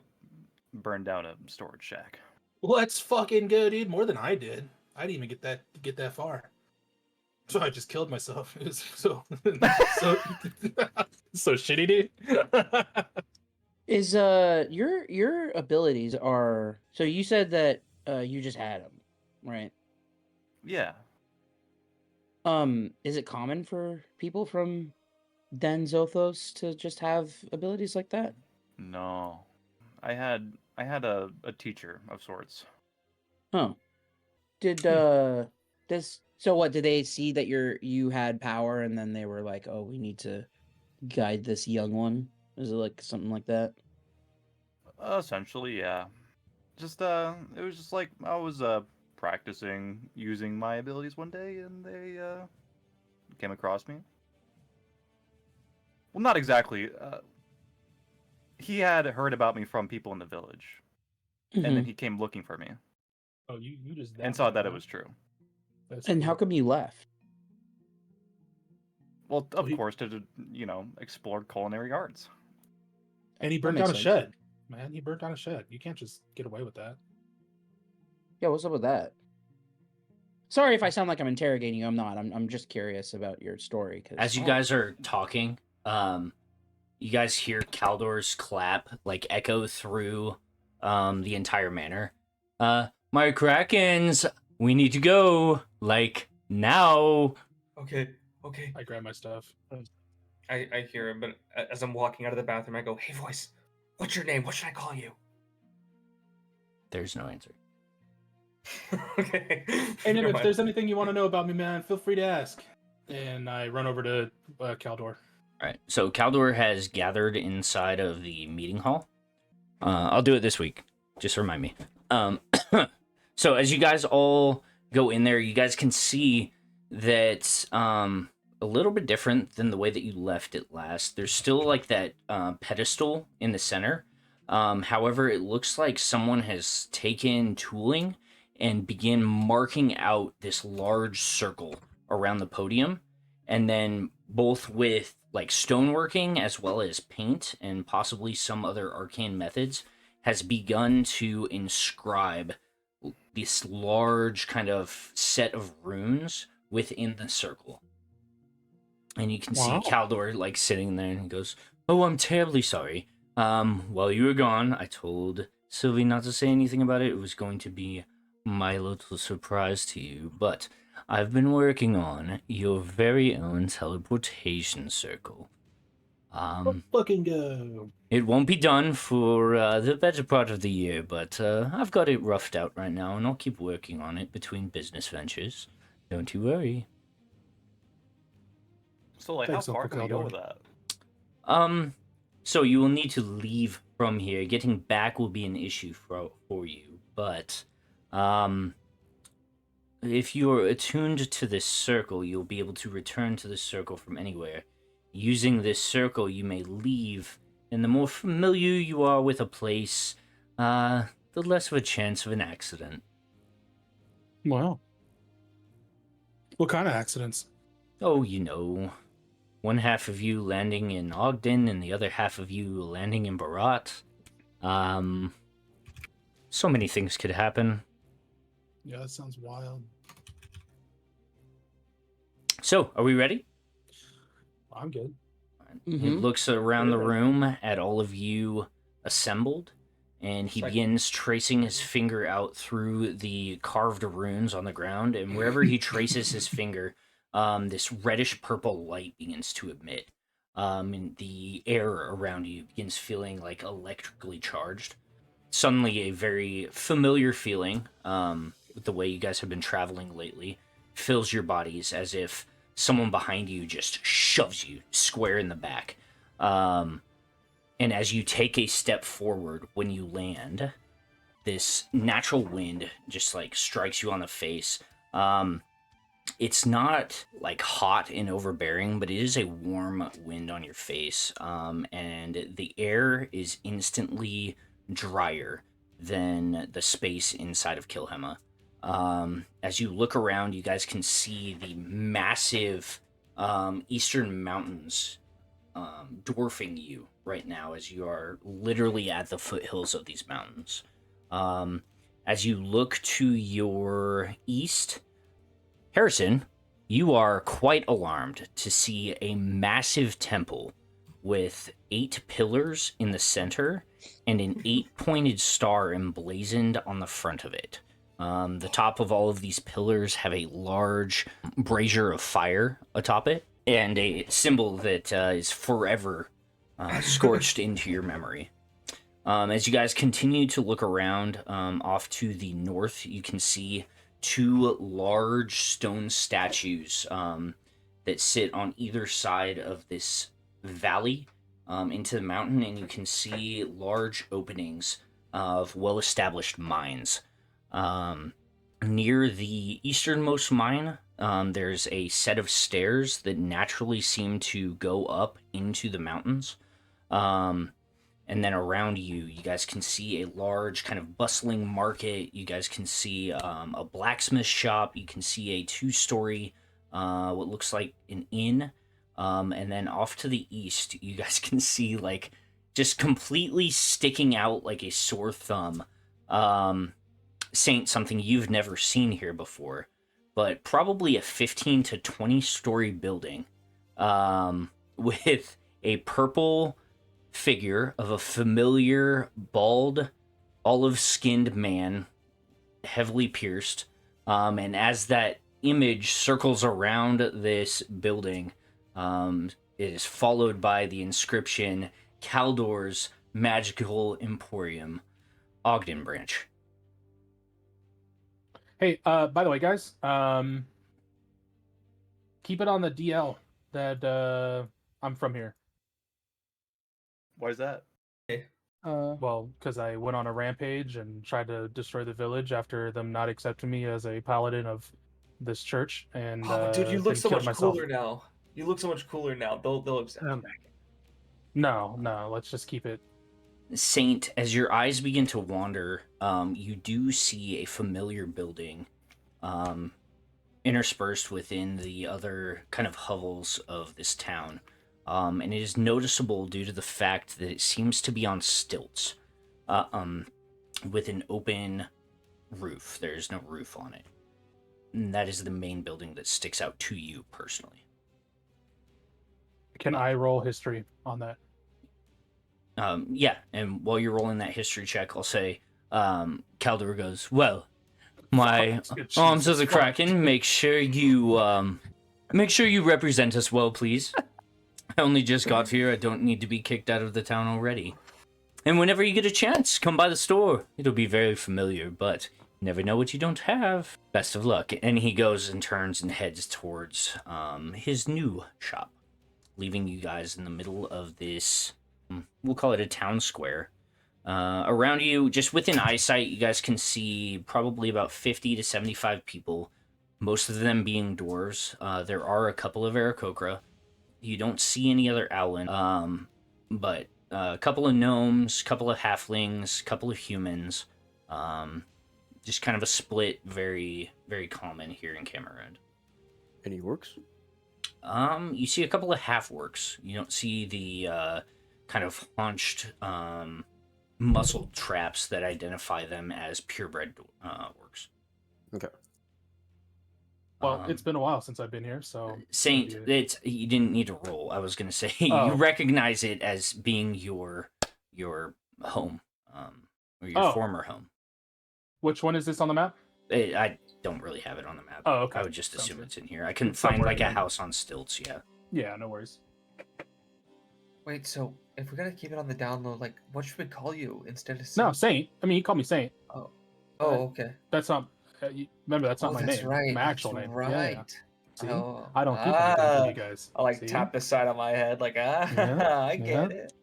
Speaker 8: burn down a storage shack.
Speaker 5: Let's fucking go, dude. More than I did. I didn't even get that far. So I just killed myself. It was so so shitty, dude.
Speaker 4: Is your abilities are so you said that you just had them, right?
Speaker 8: Yeah.
Speaker 4: Is it common for people from Den Zothos to just have abilities like that?
Speaker 8: No. I had a teacher of sorts.
Speaker 4: Oh. Did this so what did they see that you had power and then they were like, "Oh, we need to guide this young one?" Is it like something like that?
Speaker 8: Essentially, yeah. Just it was just like I was practicing using my abilities one day, and they came across me. Well, not exactly. He had heard about me from people in the village, and then
Speaker 4: Mhm.
Speaker 8: he came looking for me
Speaker 5: Oh, you just
Speaker 8: and saw that it
Speaker 5: huh?
Speaker 8: was true.
Speaker 5: That's
Speaker 4: And how
Speaker 5: cool.
Speaker 4: come you left?
Speaker 8: Well, of
Speaker 5: he-
Speaker 8: course, to explore culinary arts.
Speaker 5: And he
Speaker 4: That
Speaker 5: burnt
Speaker 4: makes
Speaker 5: down a
Speaker 4: sense.
Speaker 5: shed. Man, he burnt down a shed. You can't just get away with that.
Speaker 4: Yeah, what's up with that? Sorry if I sound like I'm interrogating you. I'm not. I'm just curious about your story. Cause
Speaker 1: As you guys are talking, you guys hear Caldor's clap like echo through the entire manor. My Krakens, we need to go like now.
Speaker 3: Okay.
Speaker 5: I grabbed my stuff.
Speaker 3: I hear him, but as I'm walking out of the bathroom, I go, "Hey, voice, what's your name? What should I call you?"
Speaker 1: There's no answer.
Speaker 3: Okay.
Speaker 5: And
Speaker 3: Never
Speaker 5: if
Speaker 3: mind.
Speaker 5: there's anything you want to know about me, man, feel free to ask. And I run over to Caldor.
Speaker 1: All right. So Caldor has gathered inside of the meeting hall. I'll do it this week. Just remind me. So as you guys all go in there, you guys can see that a little bit different than the way that you left it last. There's still like that pedestal in the center. However, it looks like someone has taken tooling and begin marking out this large circle around the podium, and then both with like stoneworking as well as paint and possibly some other arcane methods has begun to inscribe this large kind of set of runes within the circle. And you can
Speaker 5: Wow.
Speaker 1: see Caldor like sitting there and he goes, "Oh, I'm terribly sorry. While you were gone, I told Sylvie not to say anything about it. It was going to be my little surprise to you, but I've been working on your very own teleportation circle.
Speaker 5: Let's fucking go.
Speaker 1: It won't be done for the better part of the year, but I've got it roughed out right now, and I'll keep working on it between business ventures. Don't you worry."
Speaker 8: So, like,
Speaker 5: Thanks,
Speaker 8: how far
Speaker 5: Uncle
Speaker 8: can we go
Speaker 5: Caldor.
Speaker 8: with that?
Speaker 1: So you will need to leave from here. Getting back will be an issue for you, but if you're attuned to this circle, you'll be able to return to the circle from anywhere. Using this circle, you may leave, and the more familiar you are with a place, the less of a chance of an accident.
Speaker 5: Wow. What kind of accidents?
Speaker 1: Oh, you know, one half of you landing in Ogden and the other half of you landing in Barat. So many things could happen.
Speaker 5: Yeah, that sounds wild.
Speaker 1: So, are we ready?
Speaker 5: I'm good.
Speaker 1: He
Speaker 4: Mhm.
Speaker 1: looks around the
Speaker 7: Yeah.
Speaker 1: room at all of you assembled, and he
Speaker 3: Second.
Speaker 1: begins tracing his finger out through the carved runes on the ground, and wherever he traces his finger, this reddish purple light begins to emit. And the air around you begins feeling like electrically charged. Suddenly, a very familiar feeling, with the way you guys have been traveling lately, fills your bodies as if someone behind you just shoves you square in the back. And as you take a step forward, when you land, this natural wind just like strikes you on the face. It's not like hot and overbearing, but it is a warm wind on your face, and the air is instantly drier than the space inside of Kilhema. As you look around, you guys can see the massive eastern mountains dwarfing you right now, as you are literally at the foothills of these mountains. As you look to your east, Hareson, you are quite alarmed to see a massive temple with 8 pillars in the center and an 8-pointed star emblazoned on the front of it. The top of all of these pillars have a large brazier of fire atop it, and a symbol that is forever scorched into your memory. As you guys continue to look around, off to the north, you can see 2 large stone statues that sit on either side of this valley into the mountain, and you can see large openings of well-established mines. Near the easternmost mine, there's a set of stairs that naturally seem to go up into the mountains. And then around you, you guys can see a large kind of bustling market. You guys can see a blacksmith shop. You can see a 2-story, what looks like an inn. And then off to the east, you guys can see like just completely sticking out like a sore thumb. Saint, something you've never seen here before, but probably a 15 to 20-story building with a purple figure of a familiar, bald, olive-skinned man, heavily pierced. And as that image circles around this building, it is followed by the inscription, Caldor's Magical Emporium, Ogden Branch.
Speaker 5: Hey, by the way, guys, keep it on the DL that I'm from here.
Speaker 8: Why is that?
Speaker 5: Well, because I went on a rampage and tried to destroy the village after them not accepting me as a paladin of this church, and
Speaker 9: Dude, you look
Speaker 5: then
Speaker 9: so
Speaker 5: killed
Speaker 9: much
Speaker 5: myself.
Speaker 9: cooler now. You look so much cooler now. They'll accept you back.
Speaker 5: No, let's just keep it.
Speaker 1: Saint, as your eyes begin to wander, you do see a familiar building interspersed within the other kind of hovels of this town. And it is noticeable due to the fact that it seems to be on stilts, with an open roof. There's no roof on it. And that is the main building that sticks out to you personally.
Speaker 5: Can I roll history on that?
Speaker 1: Yeah, and while you're rolling that history check, I'll say, Caldor goes, well, my arms as a Kraken, make sure you represent us well, please. I only just got here. I don't need to be kicked out of the town already. And whenever you get a chance, come by the store. It'll be very familiar, but you never know what you don't have. Best of luck. And he goes and turns and heads towards his new shop, leaving you guys in the middle of this, we'll call it a town square. Around you, just within eyesight, you guys can see probably about 50 to 75 people, most of them being dwarves. There are a couple of Aarakocra. You don't see any other Owlin, but a couple of gnomes, couple of halflings, couple of humans. Just kind of a split, very, very common here in Kamarund.
Speaker 2: Any orcs?
Speaker 1: You see a couple of half-orcs. You don't see the kind of haunched, muscled traps that identify them as purebred orcs.
Speaker 2: Okay.
Speaker 5: Well, it's been a while since I've been here, so...
Speaker 1: Saint, you didn't need to roll. I was going to say,
Speaker 5: Oh.
Speaker 1: You recognize it as being your home, or your former home.
Speaker 5: Which one is this on the map?
Speaker 1: I don't really have it on the map.
Speaker 5: Oh, okay.
Speaker 1: I would just
Speaker 5: Sounds
Speaker 1: assume
Speaker 5: good.
Speaker 1: it's in here. I couldn't
Speaker 5: It's
Speaker 1: find
Speaker 5: somewhere
Speaker 1: like a
Speaker 5: in there.
Speaker 1: house on stilts, yeah.
Speaker 5: Yeah, no worries.
Speaker 9: Wait, so if we're gonna keep it on the down low, like, what should we call you instead of
Speaker 5: No,
Speaker 9: Saint?
Speaker 5: Saint. I mean, he called me Saint.
Speaker 9: Oh, okay.
Speaker 5: That's not... remember, that's not
Speaker 9: Oh,
Speaker 5: my
Speaker 9: that's
Speaker 5: name.
Speaker 9: right.
Speaker 5: My actual
Speaker 9: that's
Speaker 5: name.
Speaker 9: Right.
Speaker 5: Yeah, yeah. See?
Speaker 9: Oh.
Speaker 5: I don't keep anything
Speaker 9: Ah,
Speaker 5: for you guys.
Speaker 9: I like
Speaker 5: See?
Speaker 9: tap the side of my head, like
Speaker 5: Yeah,
Speaker 9: I get it.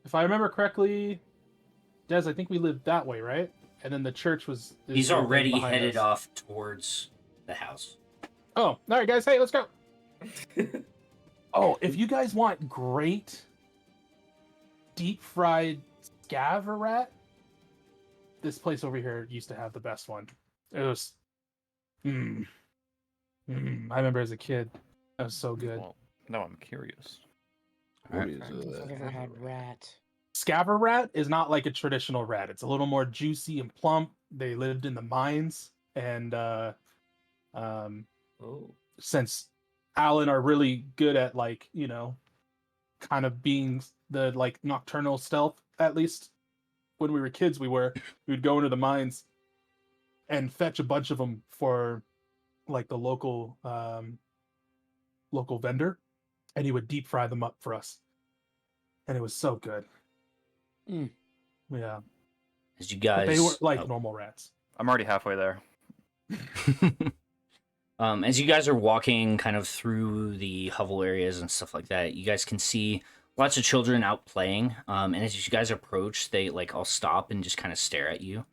Speaker 5: If I remember correctly, Des, I think we live that way, right? And then the church was.
Speaker 1: He's
Speaker 5: directly
Speaker 1: already
Speaker 5: behind
Speaker 1: headed
Speaker 5: us.
Speaker 1: off towards the house.
Speaker 5: Oh, all right, guys. Hey, let's go. Oh, if you guys want great deep fried scaver rat, this place over here used to have the best one. It was. I remember as a kid, that was so good.
Speaker 8: Well, now I'm curious.
Speaker 2: What
Speaker 1: Alright.
Speaker 2: is
Speaker 4: I don't know if I've ever had rat.
Speaker 5: Scaver rat is not like a traditional rat. It's a little more juicy and plump. They lived in the mines, and
Speaker 9: Oh.
Speaker 5: since Alan are really good at like, you know, kind of being the like nocturnal stealth, at least when we were kids, we'd go into the mines and fetch a bunch of them for like the local vendor, and he would deep fry them up for us, and it was so good. Yeah,
Speaker 1: As you
Speaker 5: but
Speaker 1: guys,
Speaker 5: they weren't like normal rats.
Speaker 8: I'm already halfway there.
Speaker 1: As you guys are walking kind of through the hovel areas and stuff like that, you guys can see lots of children out playing. And as you guys approach, they like all stop and just kind of stare at you.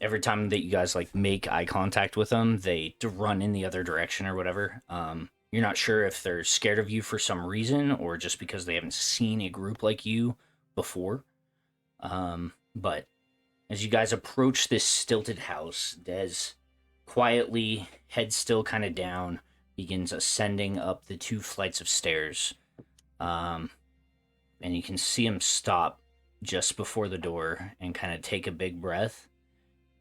Speaker 1: Every time that you guys like make eye contact with them, they run in the other direction or whatever. You're not sure if they're scared of you for some reason or just because they haven't seen a group like you before. But as you guys approach this stilted house, Des quietly, head still kind of down, begins ascending up the 2 flights of stairs. And you can see him stop just before the door and kind of take a big breath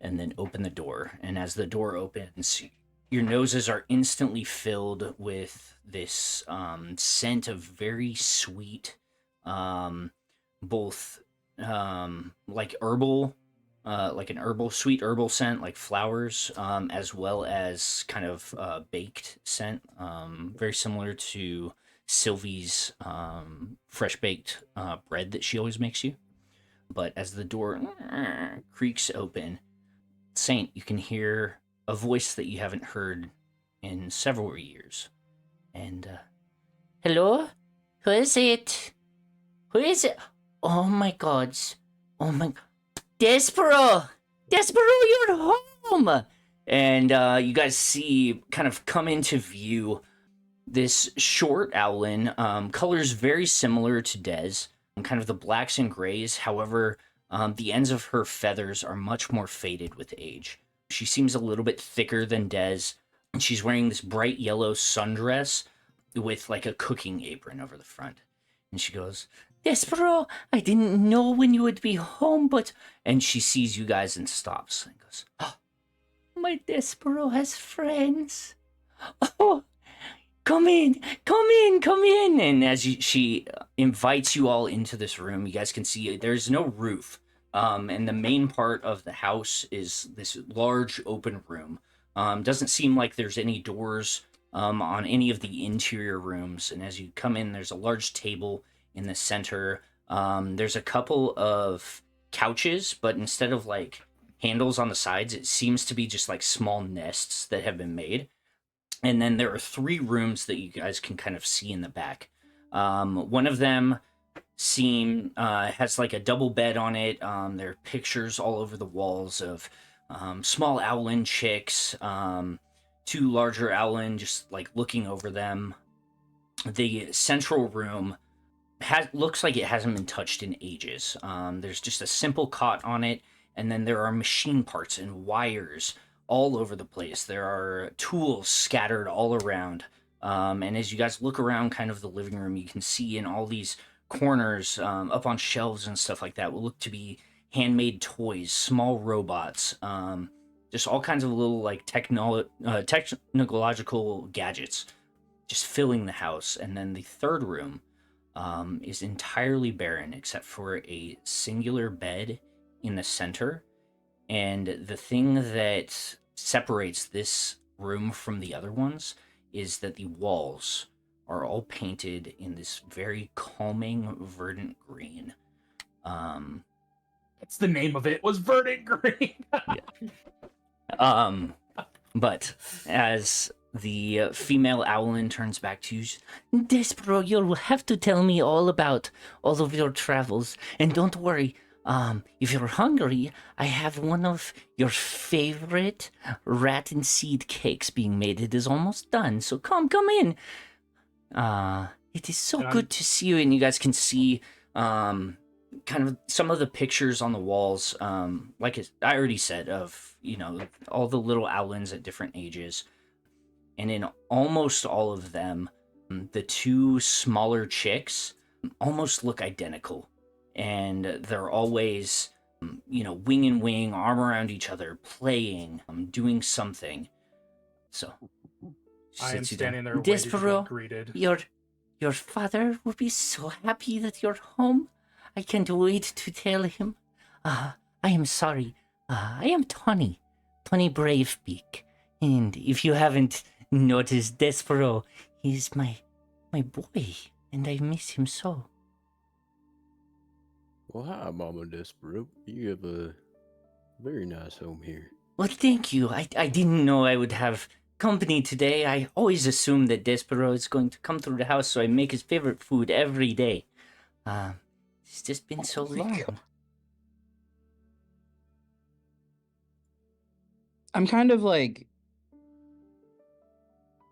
Speaker 1: and then open the door. And as the door opens, your noses are instantly filled with this scent of very sweet, both like herbal, like an sweet herbal scent, like flowers, as well as kind of baked scent, very similar to Sylvie's fresh baked bread that she always makes you. But as the door creaks open, Saint, you can hear a voice that you haven't heard in several years. And, hello? Who is it? Who is it? Oh my god. Oh my... Despero! Despero, you're home! And you guys see, kind of come into view, this short owlin, colors very similar to Des, kind of the blacks and grays. However, the ends of her feathers are much more faded with age. She seems a little bit thicker than Des, and she's wearing this bright yellow sundress with like a cooking apron over the front. And she goes, Despero, I didn't know when you would be home, but... And she sees you guys and stops and goes, oh, my Despero has friends. Oh, come in, come in, come in. And as she invites you all into this room, you guys can see there's no roof. And the main part of the house is this large open room. Doesn't seem like there's any doors on any of the interior rooms. And as you come in, there's a large table in the center. There's a couple of couches, but instead of like handles on the sides, it seems to be just like small nests that have been made. And then there are 3 rooms that you guys can kind of see in the back. One of them has like a double bed on it. There are pictures all over the walls of small owlin chicks, 2 larger owlin just like looking over them. The central room looks like it hasn't been touched in ages. There's just a simple cot on it, and then there are machine parts and wires all over the place. There are tools scattered all around. And as you guys look around kind of the living room, you can see in all these corners, up on shelves and stuff like that, will look to be handmade toys, small robots, just all kinds of little like technological gadgets just filling the house. And then the third room is entirely barren except for a singular bed in the center. And the thing that separates this room from the other ones is that the walls are all painted in this very calming verdant green.
Speaker 5: That's the name of it, was verdant green.
Speaker 1: But as the female owlin turns back to you, Despero, you'll have to tell me all about all of your travels. And don't worry, If you're hungry, I have one of your favorite rat and seed cakes being made. It is almost done, so come in. It is so good to see you, and you guys can see kind of some of the pictures on the walls, like I already said, of, you know, all the little owlins at different ages. And in almost all of them, the two smaller chicks almost look identical. And they're always, you know, wing and wing, arm around each other, playing, doing something. So,
Speaker 5: I am standing there waiting to
Speaker 1: Despero,
Speaker 5: be greeted.
Speaker 1: your father will be so happy that you're home. I can't wait to tell him. I am sorry. I am Tawny Bravebeak. And if you haven't noticed, Despero, he's my boy, and I miss him so.
Speaker 2: Well, hi, Mama Despero. You have a very nice home here.
Speaker 1: Well, thank you. I didn't know I would have company today. I always assume that Despero is going to come through the house, so I make his favorite food every day. It's just been so long.
Speaker 4: God. I'm kind of like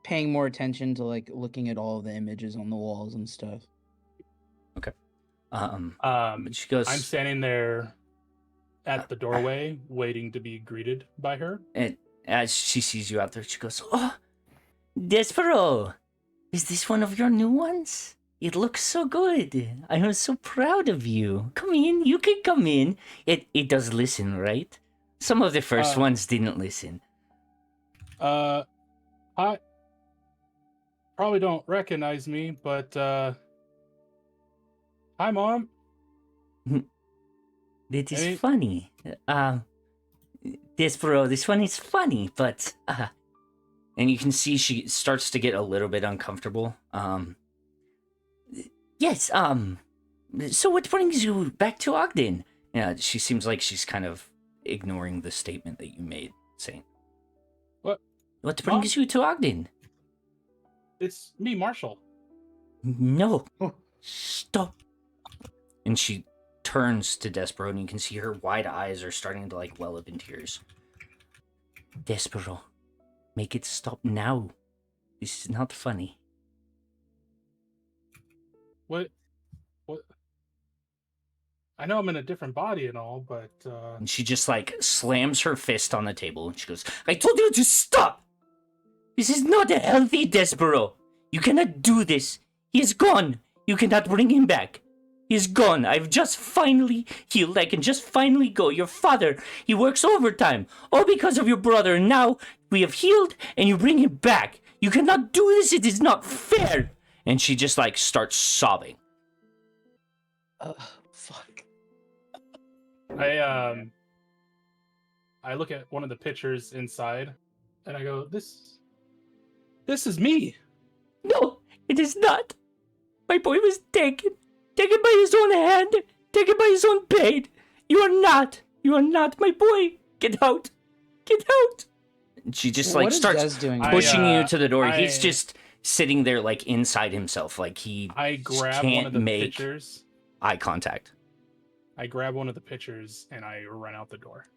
Speaker 4: paying more attention to like looking at all of the images on the walls and stuff.
Speaker 1: Okay. She goes.
Speaker 5: I'm standing there at the doorway, waiting to be greeted by her.
Speaker 1: And as she sees you out there, she goes, "Oh, Despero, is this one of your new ones? It looks so good. I am so proud of you. Come in. You can come in. It does listen, right? Some of the first ones didn't listen."
Speaker 5: I probably don't recognize me, but hi, Mom.
Speaker 1: That is funny. Despero, this one is funny, but and you can see she starts to get a little bit uncomfortable. Yes, so what brings you back to Ogden? Yeah, she seems like she's kind of ignoring the statement that you made, Saint. What brings you to Ogden?
Speaker 5: It's me, Marshall.
Speaker 1: No. Stop. And she turns to Despero, and you can see her wide eyes are starting to like well up in tears. Despero, make it stop now. This is not funny.
Speaker 5: What? I know I'm in a different body and all, but
Speaker 1: And she just like slams her fist on the table, and she goes, "I told you to stop! This is not a healthy Despero. You cannot do this. He is gone. You cannot bring him back. He is gone. I've just finally healed. I can just finally go. Your father, he works overtime. All because of your brother. And now we have healed, and you bring him back. You cannot do this. It is not fair." And she just like starts sobbing.
Speaker 4: Fuck.
Speaker 5: I look at one of the pictures inside, and I go, "This is me."
Speaker 1: No, it is not. My boy was taken by his own hand, taken by his own pain. You are not my boy. Get out. And she just like
Speaker 4: What is
Speaker 1: starts
Speaker 4: Des doing?
Speaker 1: pushing you to the door.
Speaker 5: I-
Speaker 1: He's just sitting there like inside himself, like he
Speaker 5: I grab one
Speaker 1: can't
Speaker 5: of the
Speaker 1: make
Speaker 5: pictures.
Speaker 1: eye contact.
Speaker 5: I grab one of the pictures and I run out the door.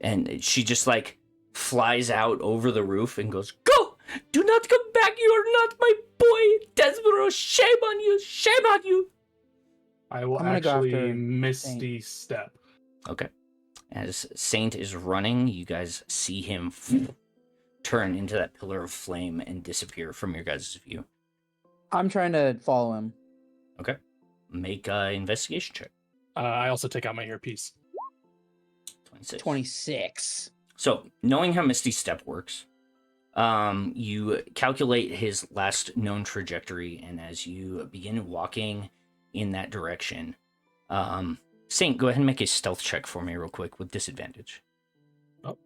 Speaker 1: And she just like flies out over the roof and goes, "Go! Do not come back. You are not my boy. Despero, shame on you. Shame on you."
Speaker 5: I will
Speaker 4: I'm gonna go
Speaker 5: actually
Speaker 4: after
Speaker 5: Misty Step.
Speaker 1: Okay. As Saint is running, you guys see him turn into that pillar of flame and disappear from your guys' view.
Speaker 4: I'm trying to follow him.
Speaker 1: Okay. Make an investigation check.
Speaker 5: I also take out my earpiece.
Speaker 1: 26.
Speaker 4: 26.
Speaker 1: So, knowing how Misty Step works, you calculate his last known trajectory, and as you begin walking in that direction, Saint, go ahead and make a stealth check for me real quick with disadvantage.
Speaker 5: Oh,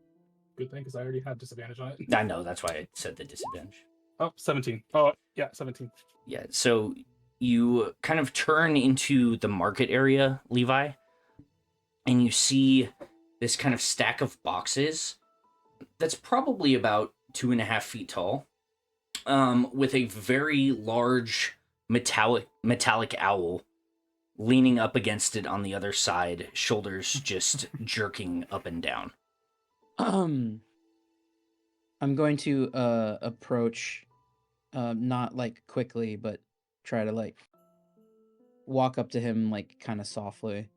Speaker 5: good thing, because I already have disadvantage on it.
Speaker 1: I know, that's why I said the disadvantage.
Speaker 5: Oh, 17. Oh, yeah, 17.
Speaker 1: Yeah, so you kind of turn into the market area, Levi, and you see this kind of stack of boxes that's probably about 2.5 feet tall, with a very large metallic owl leaning up against it on the other side, shoulders just jerking up and down.
Speaker 4: I'm going to approach, not like quickly, but try to like walk up to him like kind of softly.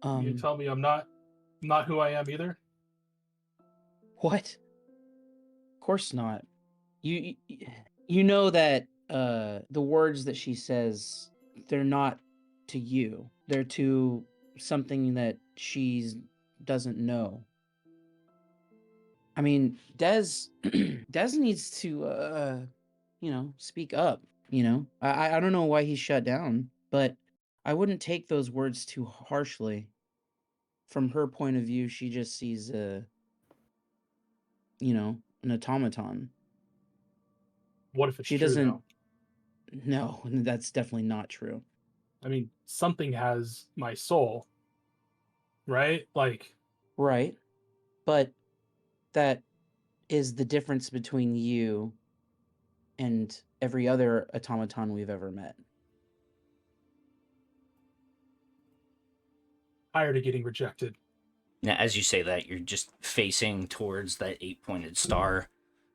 Speaker 5: You tell me I'm not who I am either.
Speaker 4: What? Of course not. You know that the words that she says, they're not to you. They're to something that she doesn't know. I mean, Des needs to speak up, you know. I don't know why he's shut down, but I wouldn't take those words too harshly. From her point of view, she just sees an automaton.
Speaker 5: What if it's
Speaker 4: She
Speaker 5: true,
Speaker 4: doesn't.
Speaker 5: though?
Speaker 4: No, that's definitely not true.
Speaker 5: I mean, something has my soul, right? Like,
Speaker 4: Right. But that is the difference between you and every other automaton we've ever met.
Speaker 5: tired of getting rejected.
Speaker 1: Now, as you say that, you're just facing towards that 8-pointed star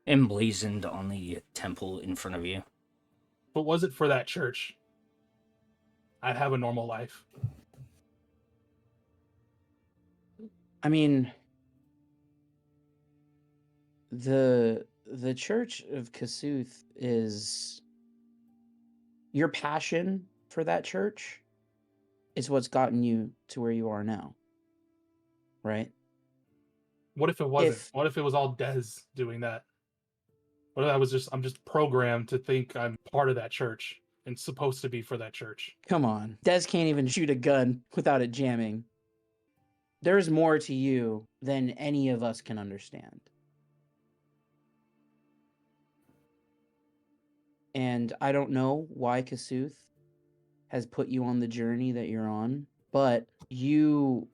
Speaker 1: emblazoned on the temple in front of you.
Speaker 5: But was it for that church, I'd have a normal life.
Speaker 4: I mean, the Church of Kasuth is your passion for that church is what's gotten you to where you are now. Right?
Speaker 5: What if it wasn't?
Speaker 4: If-
Speaker 5: What if it was all Dez doing that? What if I'm just programmed to think I'm part of that church and supposed to be for that church?
Speaker 4: Come on. Des can't even shoot a gun without it jamming. There's more to you than any of us can understand. And I don't know why Kasuth has put you on the journey that you're on, but you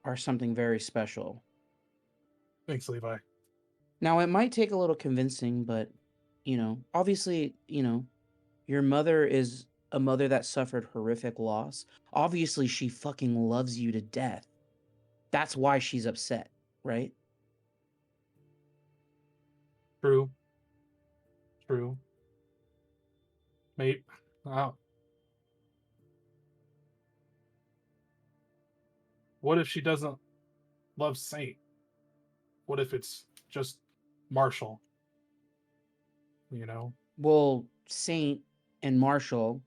Speaker 4: are something very special.
Speaker 5: Thanks, Levi.
Speaker 4: Now, it might take a little convincing, but, obviously, your mother is a mother that suffered horrific loss. Obviously, she fucking loves you to death. That's why she's upset, right?
Speaker 5: True. Mate. Wow. What if she doesn't love Saint? What if it's just Marshall? You know?
Speaker 4: Well, Saint and Marshall,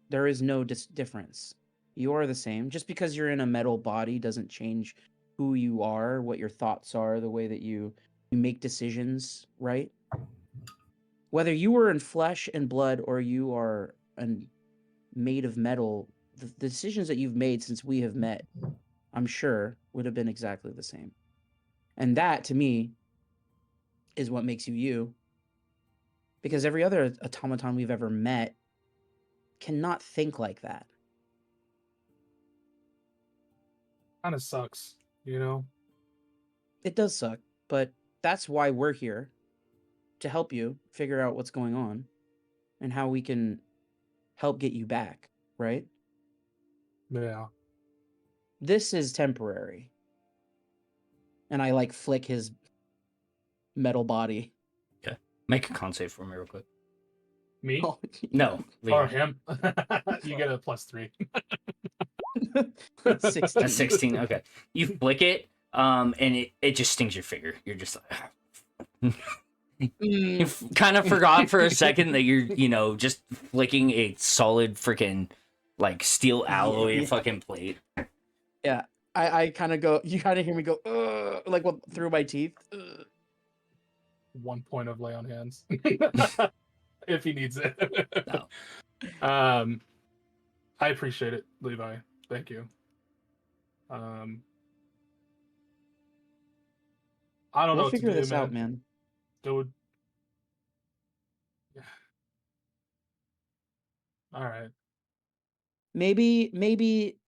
Speaker 4: there is no difference. You are the same. Just because you're in a metal body doesn't change who you are, what your thoughts are, the way that you make decisions, right? Whether you were in flesh and blood or you are made of metal, the decisions that you've made since we have met, I'm sure, would have been exactly the same. And that, to me, is what makes you you. Because every other automaton we've ever met cannot think like that.
Speaker 5: Kind of sucks, you know?
Speaker 4: It does suck, but that's why we're here, to help you figure out what's going on and how we can help get you back, right?
Speaker 5: Yeah.
Speaker 4: This is temporary. And I like flick his metal body.
Speaker 1: Okay. Make a con save for me real quick.
Speaker 5: Me?
Speaker 4: Oh,
Speaker 1: No.
Speaker 5: Or
Speaker 1: Levi.
Speaker 5: him? You get a +3.
Speaker 4: 16.
Speaker 1: A 16. Okay. You flick it, and it just stings your finger. You're just like, you kind of forgot for a second that you're, just flicking a solid freaking like steel alloy
Speaker 4: Yeah.
Speaker 1: fucking plate.
Speaker 4: Yeah. I kind of go, you kind of hear me go, like through my teeth.
Speaker 5: 1 point of lay on hands. If he needs it.
Speaker 1: No.
Speaker 5: I appreciate it, Levi. Thank you. I don't know
Speaker 4: We'll
Speaker 5: what to
Speaker 4: figure
Speaker 5: do,
Speaker 4: this
Speaker 5: man.
Speaker 4: out, man.
Speaker 5: Dude. All right.
Speaker 4: Maybe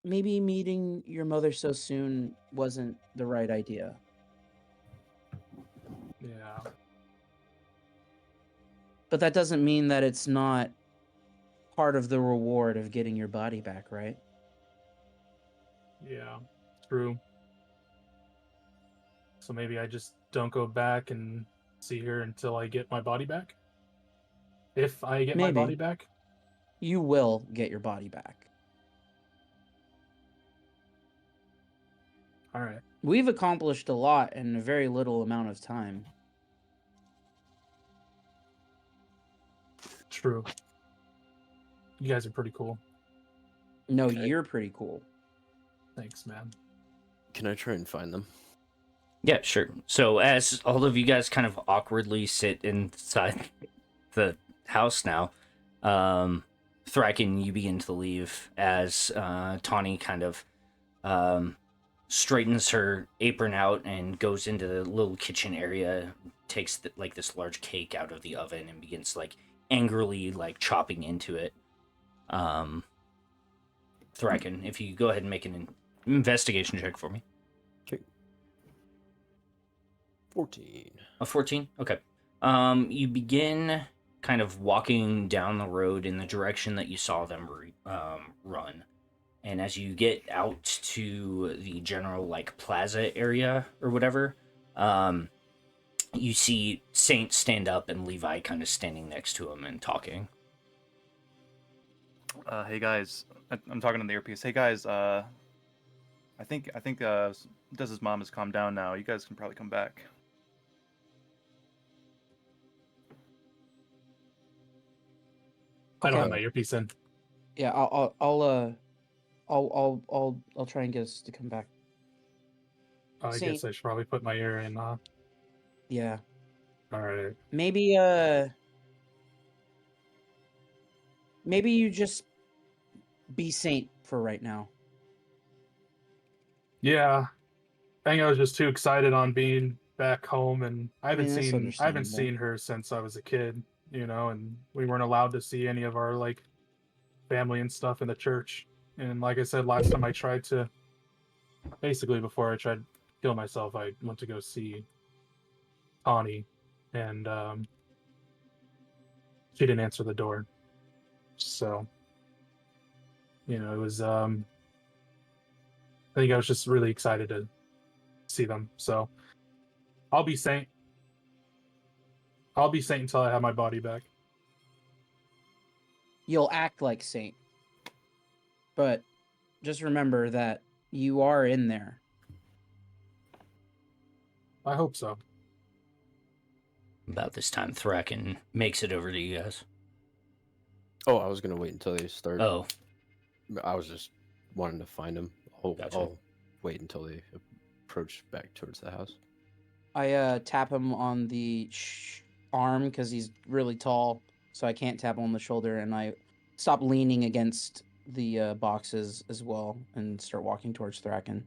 Speaker 4: meeting your mother so soon wasn't the right idea.
Speaker 5: Yeah.
Speaker 4: But that doesn't mean that it's not part of the reward of getting your body back, right?
Speaker 5: Yeah, true. So maybe I just don't go back and see her until I get my body back? If I get my
Speaker 4: Maybe.
Speaker 5: body back?
Speaker 4: You will get your body back.
Speaker 5: All right.
Speaker 4: We've accomplished a lot in a very little amount of time.
Speaker 5: True. You guys are pretty cool.
Speaker 4: No,
Speaker 2: Okay.
Speaker 4: you're pretty cool.
Speaker 5: Thanks, man.
Speaker 2: Can I try and find them?
Speaker 1: Yeah, sure. So as all of you guys kind of awkwardly sit inside the house now, Thraken, you begin to leave as Tawny kind of straightens her apron out and goes into the little kitchen area, takes like this large cake out of the oven and begins like angrily like chopping into it. Thraken, if you go ahead and make an investigation check for me.
Speaker 2: 14.
Speaker 1: A 14? Okay. You begin kind of walking down the road in the direction that you saw them run. And as you get out to the general, like, plaza area or whatever, you see Saint stand up and Levi kind of standing next to him and talking.
Speaker 8: Hey guys, I'm talking on the earpiece. Hey guys, I think Dez's mom has calmed down now. You guys can probably come back.
Speaker 5: I don't have
Speaker 4: Okay.
Speaker 5: my earpiece in.
Speaker 4: Yeah, I'll try and get us to come back.
Speaker 5: Oh, I
Speaker 4: See.
Speaker 5: guess I should probably put my ear in.
Speaker 4: Yeah.
Speaker 5: All right.
Speaker 4: Maybe maybe you just be Saint for right now.
Speaker 5: Yeah. I think I was just too excited on being back home, and I haven't
Speaker 4: that's
Speaker 5: seen
Speaker 4: understandable.
Speaker 5: her since I was a kid, and we weren't allowed to see any of our like family and stuff in the church. And like I said last time, I tried to basically before I tried to kill myself, I went to go see Tawny, and she didn't answer the door. So, it was I think I was just really excited to see them. So I'll be Saint. I'll be Saint until I have my body back.
Speaker 4: You'll act like Saint. But just remember that you are in there.
Speaker 5: I hope so.
Speaker 1: About this time, Thraken makes it over to you guys.
Speaker 2: Oh, I was going to wait until they start.
Speaker 1: Oh,
Speaker 2: I was just wanting to find them.
Speaker 1: Gotcha.
Speaker 2: I'll wait until they approach back towards the house.
Speaker 4: I tap him on the arm because he's really tall, so I can't tap him on the shoulder, and I stop leaning against the boxes as well and start walking towards Thraken.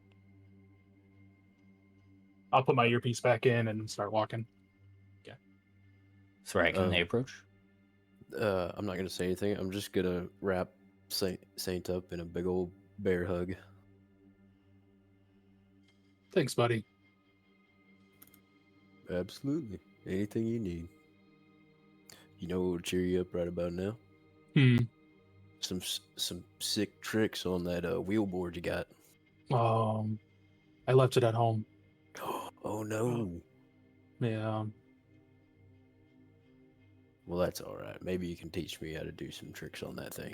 Speaker 5: I'll put my earpiece back in and start walking.
Speaker 1: Thraken, they approach.
Speaker 2: I'm not going to say anything. I'm just going to wrap Saint up in a big old bear hug.
Speaker 5: Thanks, buddy.
Speaker 2: Absolutely. Anything you need. You know what will cheer you up right about now? Some sick tricks on that wheelboard you got.
Speaker 5: I left it at home.
Speaker 2: Oh no.
Speaker 5: Yeah.
Speaker 2: Well, that's all right. Maybe you can teach me how to do some tricks on that thing.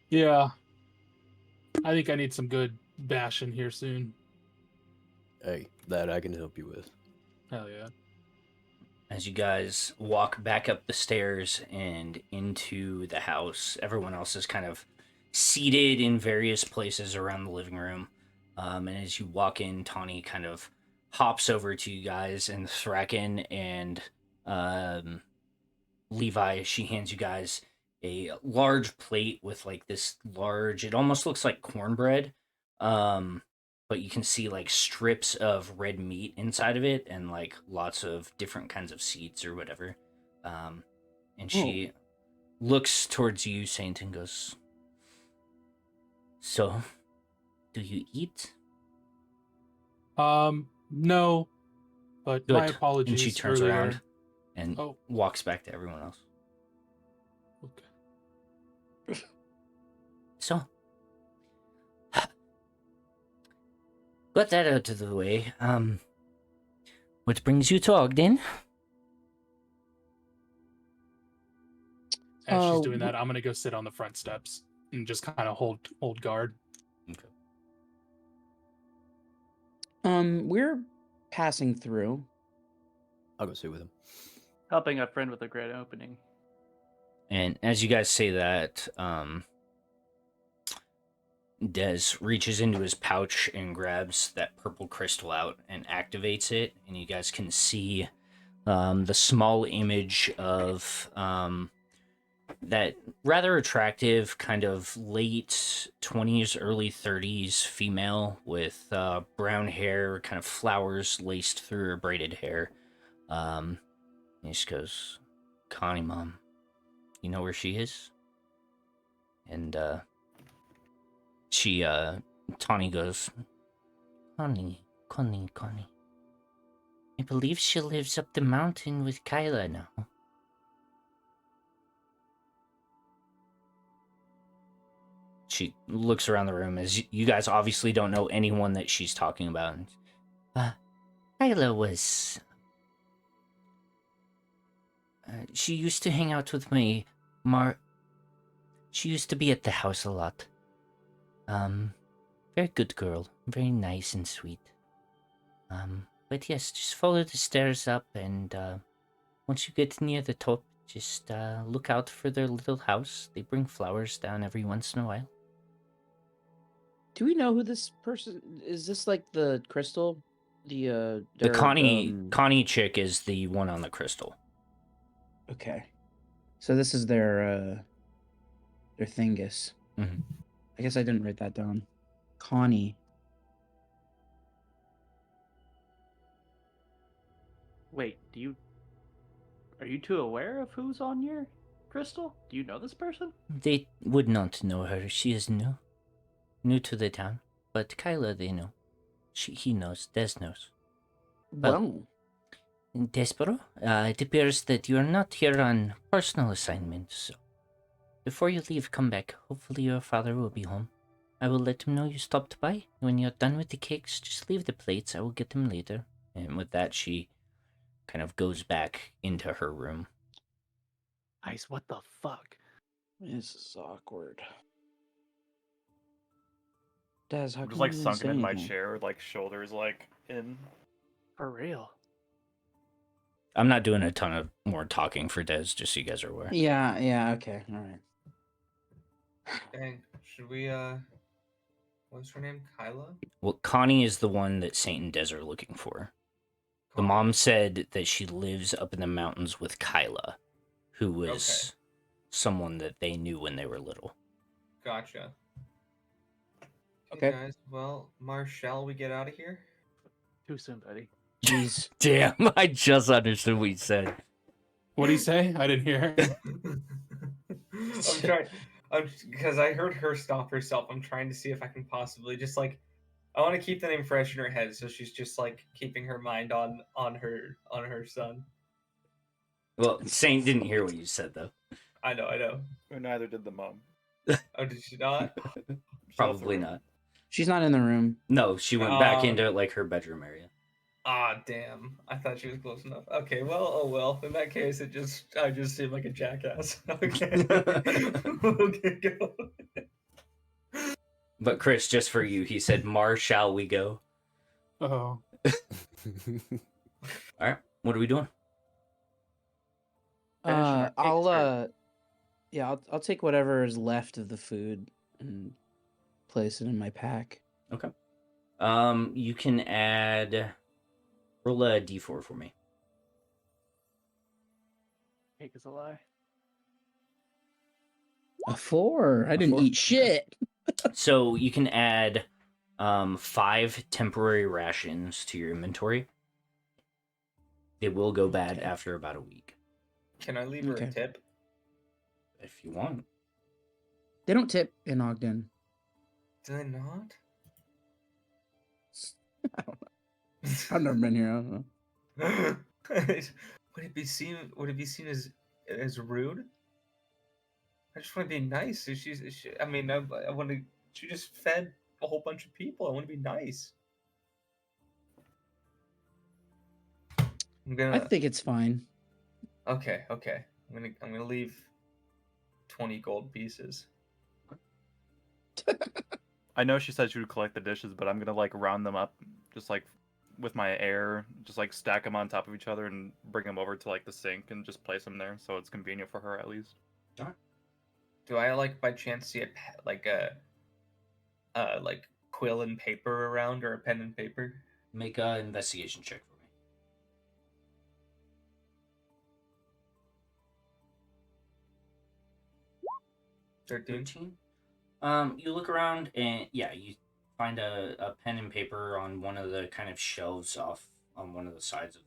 Speaker 5: Yeah. I think I need some good bashing here soon.
Speaker 2: Hey, that I can help you with.
Speaker 5: Hell yeah.
Speaker 1: As you guys walk back up the stairs and into the house, everyone else is kind of seated in various places around the living room. And as you walk in, Tawny kind of hops over to you guys, and Thraken and Levi, she hands you guys a large plate with like this large, it almost looks like cornbread. But you can see like strips of red meat inside of it and like lots of different kinds of seeds or whatever. And she looks towards you, Saint, and goes, "So, do you eat?"
Speaker 5: No, but
Speaker 1: Good.
Speaker 5: my apologies.
Speaker 1: And she turns
Speaker 5: earlier.
Speaker 1: around and
Speaker 5: Oh.
Speaker 1: walks back to everyone else.
Speaker 5: Okay.
Speaker 1: got that out of the way. What brings you to Ogden?
Speaker 5: As she's doing that, I'm gonna go sit on the front steps and just kind of hold guard.
Speaker 1: Okay.
Speaker 4: We're passing through.
Speaker 2: I'll go sit with him.
Speaker 7: Helping a friend with a grand opening.
Speaker 1: And as you guys say that, Des reaches into his pouch and grabs that purple crystal out and activates it, and you guys can see the small image of that rather attractive kind of late 20s, early 30s female with brown hair, kind of flowers laced through her braided hair. And he just goes, Connie, Mom, you know where she is? And Tawny goes, Connie. I believe she lives up the mountain with Kyla now. She looks around the room as you guys obviously don't know anyone that she's talking about. Kyla was... she used to hang out with my She used to be at the house a lot. Very good girl. Very nice and sweet. But yes, just follow the stairs up, and once you get near the top, just look out for their little house. They bring flowers down every once in a while.
Speaker 4: Do we know who this person is? This like the crystal?
Speaker 1: The Connie chick is the one on the crystal.
Speaker 4: Okay. So this is their thingus.
Speaker 1: Mm-hmm.
Speaker 4: I guess I didn't write that down. Connie.
Speaker 7: Wait, are you two aware of who's on your crystal? Do you know this person?
Speaker 1: They would not know her. She is new to the town. But Kyla, they know. He knows. Des knows.
Speaker 4: Well,
Speaker 1: Despero, it appears that you are not here on personal assignments, so before you leave, come back. Hopefully your father will be home. I will let him know you stopped by. When you're done with the cakes, just leave the plates. I will get them later. And with that, she kind of goes back into her room.
Speaker 7: Ice, what the fuck?
Speaker 4: this is awkward. Des, how
Speaker 8: I'm
Speaker 4: come
Speaker 8: just like
Speaker 4: you didn't
Speaker 8: sunken
Speaker 4: say
Speaker 8: in my
Speaker 4: anything?
Speaker 8: chair, like shoulders like in.
Speaker 7: For real.
Speaker 1: I'm not doing a ton of more talking for Des, just so you guys are aware.
Speaker 4: Yeah, okay, all right.
Speaker 3: Dang, should we, what's her name? Kyla?
Speaker 1: Well, Connie is the one that Saint and Des are looking for. The mom said that she lives up in the mountains with Kyla, who was someone that they knew when they were little.
Speaker 3: Gotcha.
Speaker 4: Okay.
Speaker 3: Guys, well, shall we get out of here?
Speaker 7: Too soon, buddy.
Speaker 4: Jeez.
Speaker 1: Damn, I just understood what you said.
Speaker 5: What did he say? I didn't hear.
Speaker 3: Because I heard her stop herself. I'm trying to see if I can possibly just like, I want to keep the name fresh in her head, so she's just like keeping her mind on her son.
Speaker 1: Well, Saint didn't hear what you said, though.
Speaker 3: I know.
Speaker 8: Neither did the mom.
Speaker 3: Oh, did she not?
Speaker 1: Probably not.
Speaker 4: She's not in the room.
Speaker 1: No, she went back into like her bedroom area.
Speaker 3: Ah, damn. I thought she was close enough. Okay, well, oh well. In that case, I just seem like a jackass. Okay. Okay, go.
Speaker 1: But Chris, just for you, he said, shall we go?
Speaker 5: Oh.
Speaker 1: All right, what are we doing?
Speaker 4: I'll take whatever is left of the food and place it in my pack.
Speaker 1: Okay. You can roll a d4 for me.
Speaker 7: Cake is a lie.
Speaker 4: A 4. I didn't
Speaker 1: 4?
Speaker 4: eat shit.
Speaker 1: So you can add 5 temporary rations to your inventory. They will go bad after about a week.
Speaker 3: Can I leave her a tip?
Speaker 1: If you want.
Speaker 4: They don't tip in Ogden.
Speaker 3: Do they not?
Speaker 4: I don't know. I've never been here. I don't know.
Speaker 3: Would it be seen as rude? I just want to be nice. She just fed a whole bunch of people. I want to be nice.
Speaker 9: I'm
Speaker 4: I
Speaker 9: gonna.
Speaker 4: think it's fine.
Speaker 9: Okay. I'm gonna leave 20 gold pieces.
Speaker 8: I know she said she would collect the dishes, but I'm gonna like round them up, just like with my air, just like stack them on top of each other and bring them over to like the sink and just place them there, so it's convenient for her at least.
Speaker 9: Do I like by chance see like a like quill and paper around or a pen and paper?
Speaker 1: Make a investigation check for me.
Speaker 9: 13.
Speaker 1: You look around and yeah, you find a pen and paper on one of the kind of shelves off on one of the sides of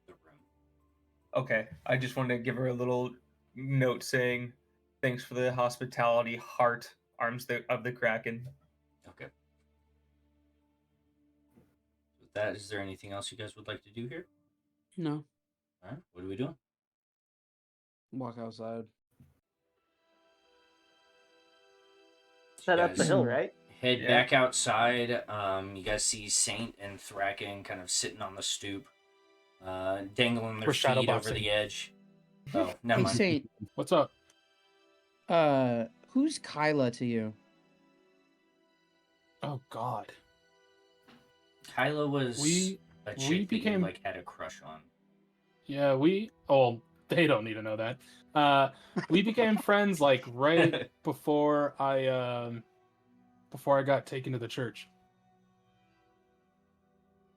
Speaker 1: the room.
Speaker 9: Okay, I just wanted to give her a little note saying, "Thanks for the hospitality, heart, of the Kraken."
Speaker 1: Okay. With that, is there anything else you guys would like to do here?
Speaker 4: No.
Speaker 1: All right. What are we doing?
Speaker 4: Walk outside.
Speaker 7: Set up the
Speaker 1: Guys,
Speaker 7: hill, right?
Speaker 1: Head
Speaker 9: Yeah.
Speaker 1: back outside. You guys see Saint and Thraken kind of sitting on the stoop, dangling their
Speaker 5: We're shadow
Speaker 1: feet over
Speaker 5: boxing.
Speaker 1: the edge. Oh, never
Speaker 4: Hey,
Speaker 1: mind.
Speaker 4: Saint,
Speaker 5: What's up?
Speaker 4: who's Kyla to you?
Speaker 5: Oh God.
Speaker 1: Kyla was
Speaker 5: We
Speaker 1: a chick
Speaker 5: we
Speaker 1: that
Speaker 5: became-
Speaker 1: you like had a crush on.
Speaker 5: Yeah, they don't need to know that. We became friends like right before I got taken to the church.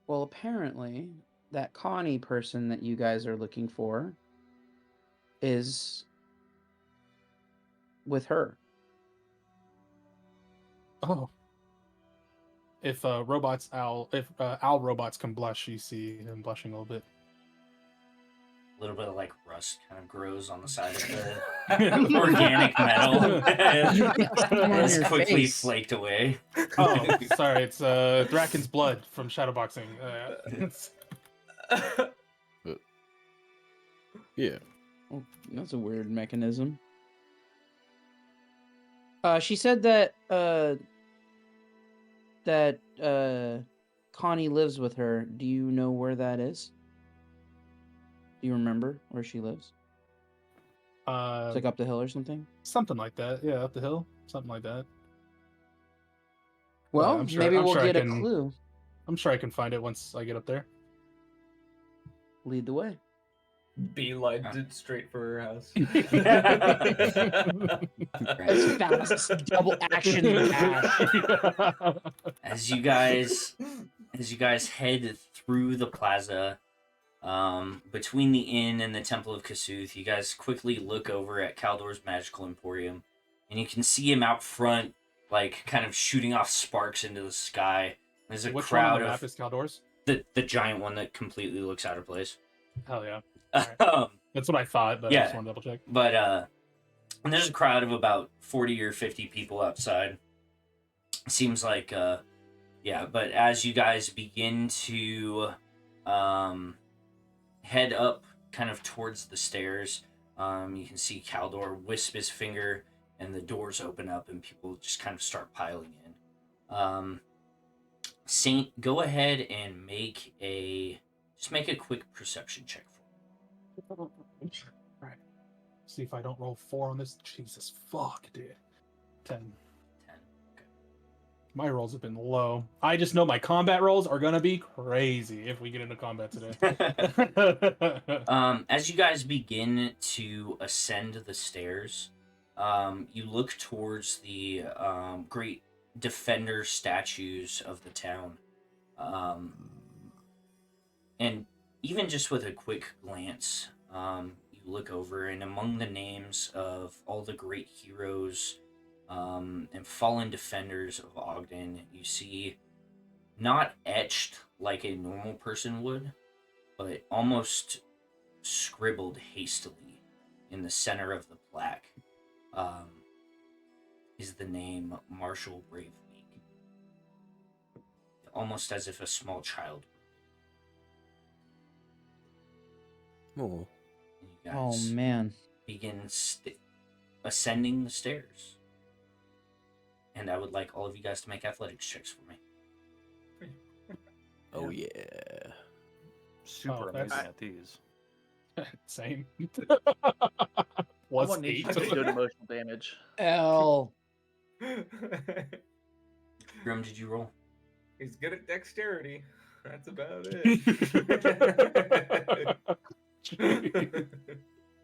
Speaker 4: Well, apparently, that Connie person that you guys are looking for is with her.
Speaker 5: Oh. If owl robots can blush, you see him blushing a little bit.
Speaker 1: A little bit of like rust kind of grows on the side of the organic metal.
Speaker 4: On
Speaker 1: It's
Speaker 4: your
Speaker 1: quickly
Speaker 4: face.
Speaker 1: flaked away.
Speaker 5: Oh, sorry, it's Draken's blood from shadowboxing.
Speaker 2: Yeah.
Speaker 4: Oh, that's a weird mechanism. She said that Connie lives with her. Do you know where that is? Do you remember where she lives? It's like up the hill or something?
Speaker 5: Something like that. Yeah, up the hill, something like that.
Speaker 4: Well,
Speaker 5: I'm sure-
Speaker 4: maybe
Speaker 5: I'm
Speaker 4: we'll
Speaker 5: sure I
Speaker 4: get a
Speaker 5: can-
Speaker 4: clue.
Speaker 5: I'm sure I can find it once I get up there.
Speaker 4: Lead the way.
Speaker 9: Beelined it straight for her house.
Speaker 4: As fast as double action dash.
Speaker 1: As you guys head through the plaza, between the inn and the Temple of Kasuth, you guys quickly look over at Kaldor's Magical Emporium, and you can see him out front, like kind of shooting off sparks into the sky. There's a
Speaker 5: Which
Speaker 1: crowd
Speaker 5: one on the
Speaker 1: of
Speaker 5: map is Caldor's?
Speaker 1: the giant one that completely looks out of place.
Speaker 5: Hell yeah.
Speaker 1: Um,
Speaker 5: That's what I thought, but I
Speaker 1: Yeah.
Speaker 5: just want to double check.
Speaker 1: But and there's a crowd of about 40 or 50 people outside. Seems like yeah, but as you guys begin to head up kind of towards the stairs, you can see Kaldor wisp his finger and the doors open up and people just kind of start piling in. Saint, go ahead and make a quick perception check for me.
Speaker 5: Right. See if I don't roll 4 on this. Jesus fuck, dude. 10.
Speaker 1: 10.
Speaker 5: My rolls have been low. I just know my combat rolls are gonna be crazy if we get into combat today.
Speaker 1: As you guys begin to ascend the stairs, you look towards the great defender statues of the town. And even just with a quick glance, you look over, and among the names of all the great heroes and fallen defenders of Ogden, you see not etched like a normal person would, but almost scribbled hastily in the center of the plaque is the name Marshall Bravemeek. Almost as if a small child.
Speaker 2: Oh.
Speaker 1: And you
Speaker 4: Oh
Speaker 1: guys
Speaker 4: man.
Speaker 1: begin ascending the stairs. And I would like all of you guys to make athletics checks for me.
Speaker 2: Oh yeah.
Speaker 8: super
Speaker 5: that's-
Speaker 8: amazing at these.
Speaker 5: Same.
Speaker 7: Someone
Speaker 5: Was
Speaker 7: needs
Speaker 5: 8.
Speaker 7: to take good emotional damage.
Speaker 4: L.
Speaker 1: Grim, did you roll?
Speaker 3: He's good at dexterity. That's about it.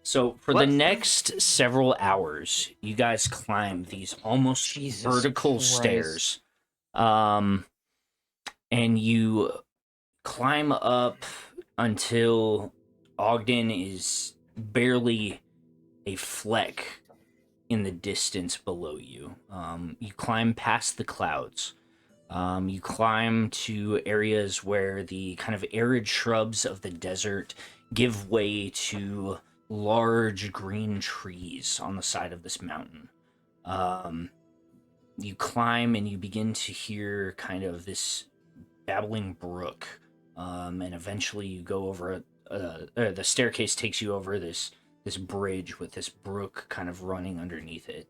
Speaker 1: So for
Speaker 7: What?
Speaker 1: the next several hours, you guys climb these almost
Speaker 4: Jesus
Speaker 1: vertical
Speaker 4: Christ.
Speaker 1: stairs, and you climb up until Ogden is barely a fleck in the distance below you. You climb past the clouds. You climb to areas where the kind of arid shrubs of the desert give way to large green trees on the side of this mountain. You climb and you begin to hear kind of this babbling brook, and eventually you go over the staircase takes you over this bridge with this brook kind of running underneath it.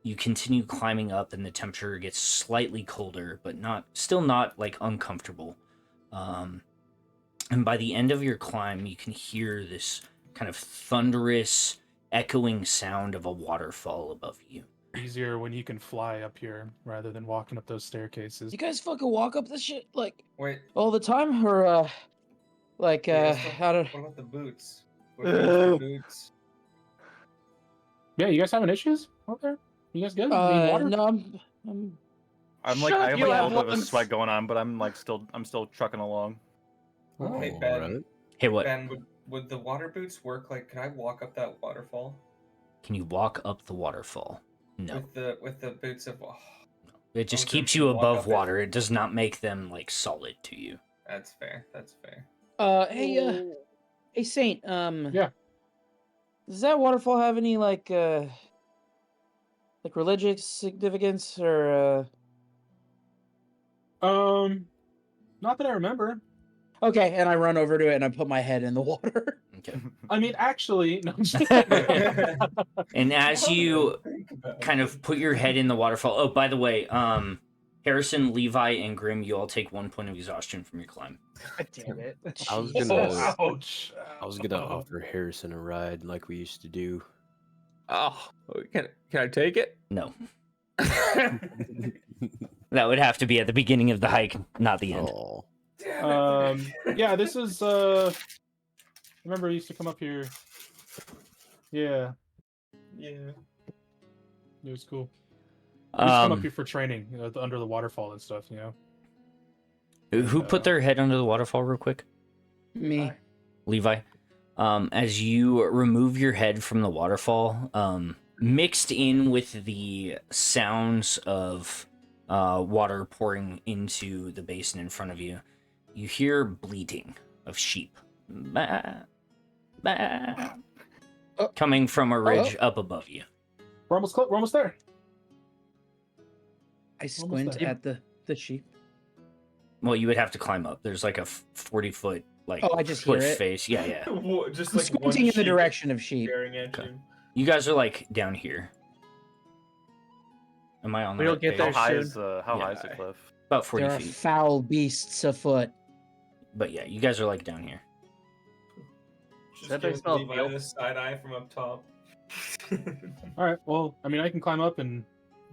Speaker 1: You continue climbing up and the temperature gets slightly colder, but still not like uncomfortable. And by the end of your climb, you can hear this kind of thunderous, echoing sound of a waterfall above you.
Speaker 5: Easier when you can fly up here rather than walking up those staircases.
Speaker 4: You guys fucking walk up this shit like
Speaker 3: Wait,
Speaker 4: all the time, or like
Speaker 3: yeah,
Speaker 4: how did?
Speaker 3: what about the boots? What about the boots?
Speaker 5: Yeah, you guys having issues out there? You guys good? Need water?
Speaker 4: No,
Speaker 8: I'm like,
Speaker 7: Shut
Speaker 8: I have
Speaker 7: your
Speaker 8: like a little bit of a
Speaker 7: lungs.
Speaker 8: sweat going on, but I'm still trucking along.
Speaker 3: Hey,
Speaker 2: All
Speaker 3: Ben.
Speaker 2: right.
Speaker 1: Hey, what?
Speaker 3: Ben, would the water boots work? Like, could I walk up that waterfall
Speaker 1: Can you walk up the waterfall? No.
Speaker 3: with the boots of? Oh,
Speaker 1: It just
Speaker 3: Okay,
Speaker 1: keeps
Speaker 3: can
Speaker 1: you
Speaker 3: you walk
Speaker 1: above
Speaker 3: up it?
Speaker 1: water. It does not make them like solid to you.
Speaker 3: that's fair. That's fair.
Speaker 4: hey Saint,
Speaker 5: Yeah.
Speaker 4: does that waterfall have any like religious significance or
Speaker 5: Not that I remember.
Speaker 4: Okay, and I run over to it and I put my head in the water.
Speaker 1: Okay.
Speaker 5: I mean, actually, no.
Speaker 1: And as you kind of put your head in the waterfall. Oh, by the way, Harrison, Levi, and Grimm, you all take 1 point of exhaustion from your climb.
Speaker 4: Damn it.
Speaker 2: I was
Speaker 4: Jesus.
Speaker 2: gonna-
Speaker 5: Ouch.
Speaker 2: I was gonna offer Harrison a ride like we used to do.
Speaker 9: Oh, can I take it?
Speaker 1: No. That would have to be at the beginning of the hike, not the end.
Speaker 2: Oh,
Speaker 5: Yeah, this is remember I used to come up here. Yeah,
Speaker 3: Yeah.
Speaker 5: it was cool. I used to come up
Speaker 1: Um,
Speaker 5: here for training, under the waterfall and stuff, you know.
Speaker 1: who put their head under the waterfall real quick?
Speaker 4: Me.
Speaker 1: Levi. As you remove your head from the waterfall, mixed in with the sounds of water pouring into the basin in front of you, you hear bleating of sheep. Bah, bah, coming from a ridge up above you.
Speaker 5: We're almost there.
Speaker 4: I squint
Speaker 5: there.
Speaker 4: at the sheep.
Speaker 1: Well, you would have to climb up. There's like a 40-foot like
Speaker 4: Oh, I just hear
Speaker 1: cliff
Speaker 4: it.
Speaker 1: face. Yeah, yeah.
Speaker 3: Just
Speaker 4: I'm
Speaker 3: like one
Speaker 4: squinting in the
Speaker 3: sheep
Speaker 4: direction of sheep.
Speaker 3: staring at
Speaker 1: Okay.
Speaker 3: you.
Speaker 1: You guys are like down here. Am I on the
Speaker 7: We'll
Speaker 1: right
Speaker 7: get
Speaker 1: page?
Speaker 8: How
Speaker 7: there
Speaker 8: high
Speaker 7: soon.
Speaker 8: is how
Speaker 1: Yeah.
Speaker 8: high is the cliff?
Speaker 1: About 40
Speaker 4: There are
Speaker 1: feet.
Speaker 4: foul beasts afoot.
Speaker 1: But yeah, you guys are like down here.
Speaker 3: Just
Speaker 7: That they
Speaker 3: giving
Speaker 7: smell
Speaker 3: Levi
Speaker 7: guilt.
Speaker 3: the side eye from up top.
Speaker 5: All right. Well, I mean, I can climb up and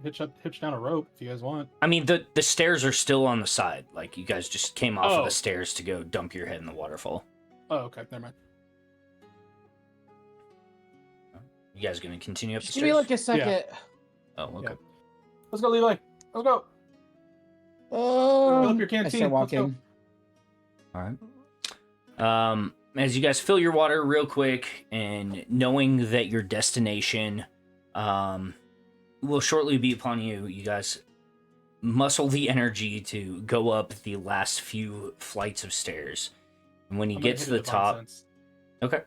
Speaker 5: hitch down a rope if you guys want.
Speaker 1: I mean, the stairs are still on the side. Like, you guys just came off of
Speaker 5: Oh.
Speaker 1: the stairs to go dump your head in the waterfall.
Speaker 5: Oh, okay. Never mind.
Speaker 1: You guys gonna continue up
Speaker 4: Just
Speaker 1: the
Speaker 4: give me
Speaker 1: stairs?
Speaker 4: like a second.
Speaker 1: Oh, okay.
Speaker 5: Yeah. Let's go, Levi. Let's go.
Speaker 4: Oh,
Speaker 5: Fill up your
Speaker 4: I
Speaker 5: canteen.
Speaker 4: start
Speaker 5: Let's go.
Speaker 4: walking.
Speaker 1: All right. As you guys fill your water real quick, and knowing that your destination will shortly be upon you, you guys muscle the energy to go up the last few flights of stairs. And when you
Speaker 5: I'm
Speaker 1: get
Speaker 5: gonna
Speaker 1: to
Speaker 5: hit a
Speaker 1: the
Speaker 5: divine
Speaker 1: top,
Speaker 5: sense.
Speaker 1: okay.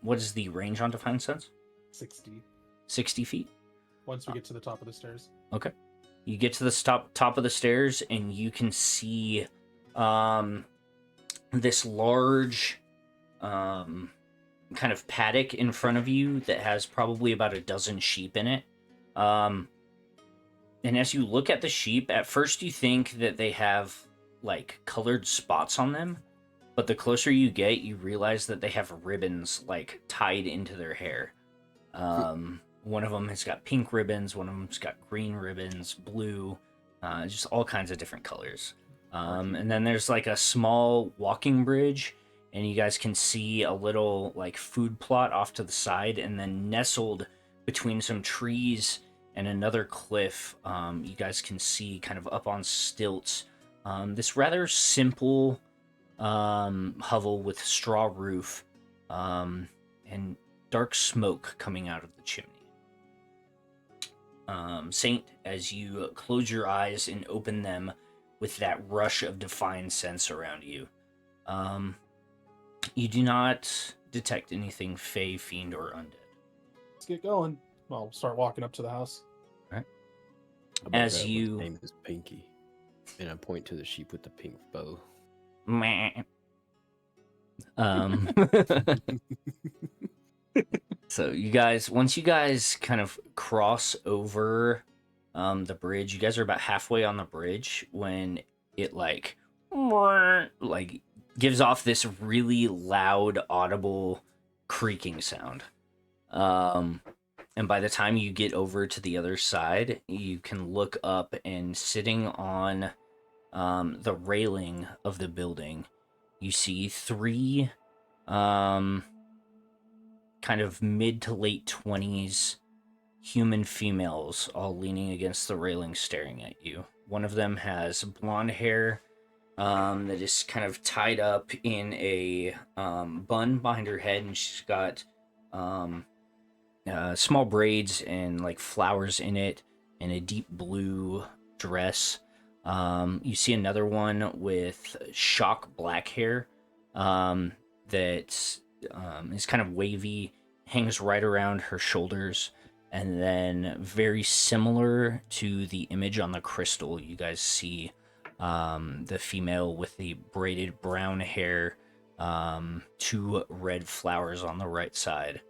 Speaker 1: What is the range on Divine Sense?
Speaker 5: 60.
Speaker 1: 60 feet.
Speaker 5: Once we get to the top of the stairs.
Speaker 1: Okay. You get to the top of the stairs, and you can see this large kind of paddock in front of you that has probably about a dozen sheep in it. And as you look at the sheep, at first you think that they have like colored spots on them, but the closer you get, you realize that they have ribbons like tied into their hair. One of them has got pink ribbons, one of them's got green ribbons, blue, just all kinds of different colors. And then there's like a small walking bridge, and you guys can see a little like food plot off to the side, and then nestled between some trees and another cliff, you guys can see kind of up on stilts, this rather simple hovel with straw roof, and dark smoke coming out of the chimney. Saint, as you close your eyes and open them with that rush of divine sense around you, you do not detect anything fey, fiend, or undead.
Speaker 5: Let's get going. Well, we'll start walking up to the house.
Speaker 1: As you...
Speaker 2: His name is Pinky, and I point to the sheep with the pink bow.
Speaker 1: Meh. So you guys, once you guys kind of cross over the bridge, you guys are about halfway on the bridge when it like gives off this really loud, audible creaking sound. And by the time you get over to the other side, you can look up, and sitting on the railing of the building, you see three kind of mid to late 20s human females all leaning against the railing staring at you. One of them has blonde hair that is kind of tied up in a bun behind her head, and she's got small braids and like flowers in it, and a deep blue dress. You see another one with shock black hair that is kind of wavy, hangs right around her shoulders, and then very similar to the image on the crystal, you guys see the female with the braided brown hair, 2 red flowers on the right side,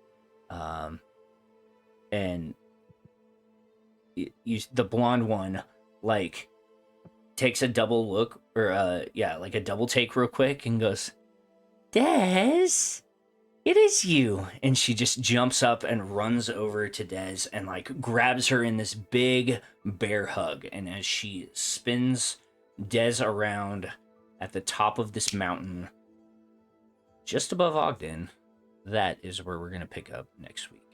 Speaker 1: and the blonde one like takes a double look, or like a double take real quick, and goes, "Des, it is you." And she just jumps up and runs over to Des and like grabs her in this big bear hug. And as she spins Des around at the top of this mountain just above Ogden, that is where we're going to pick up next week.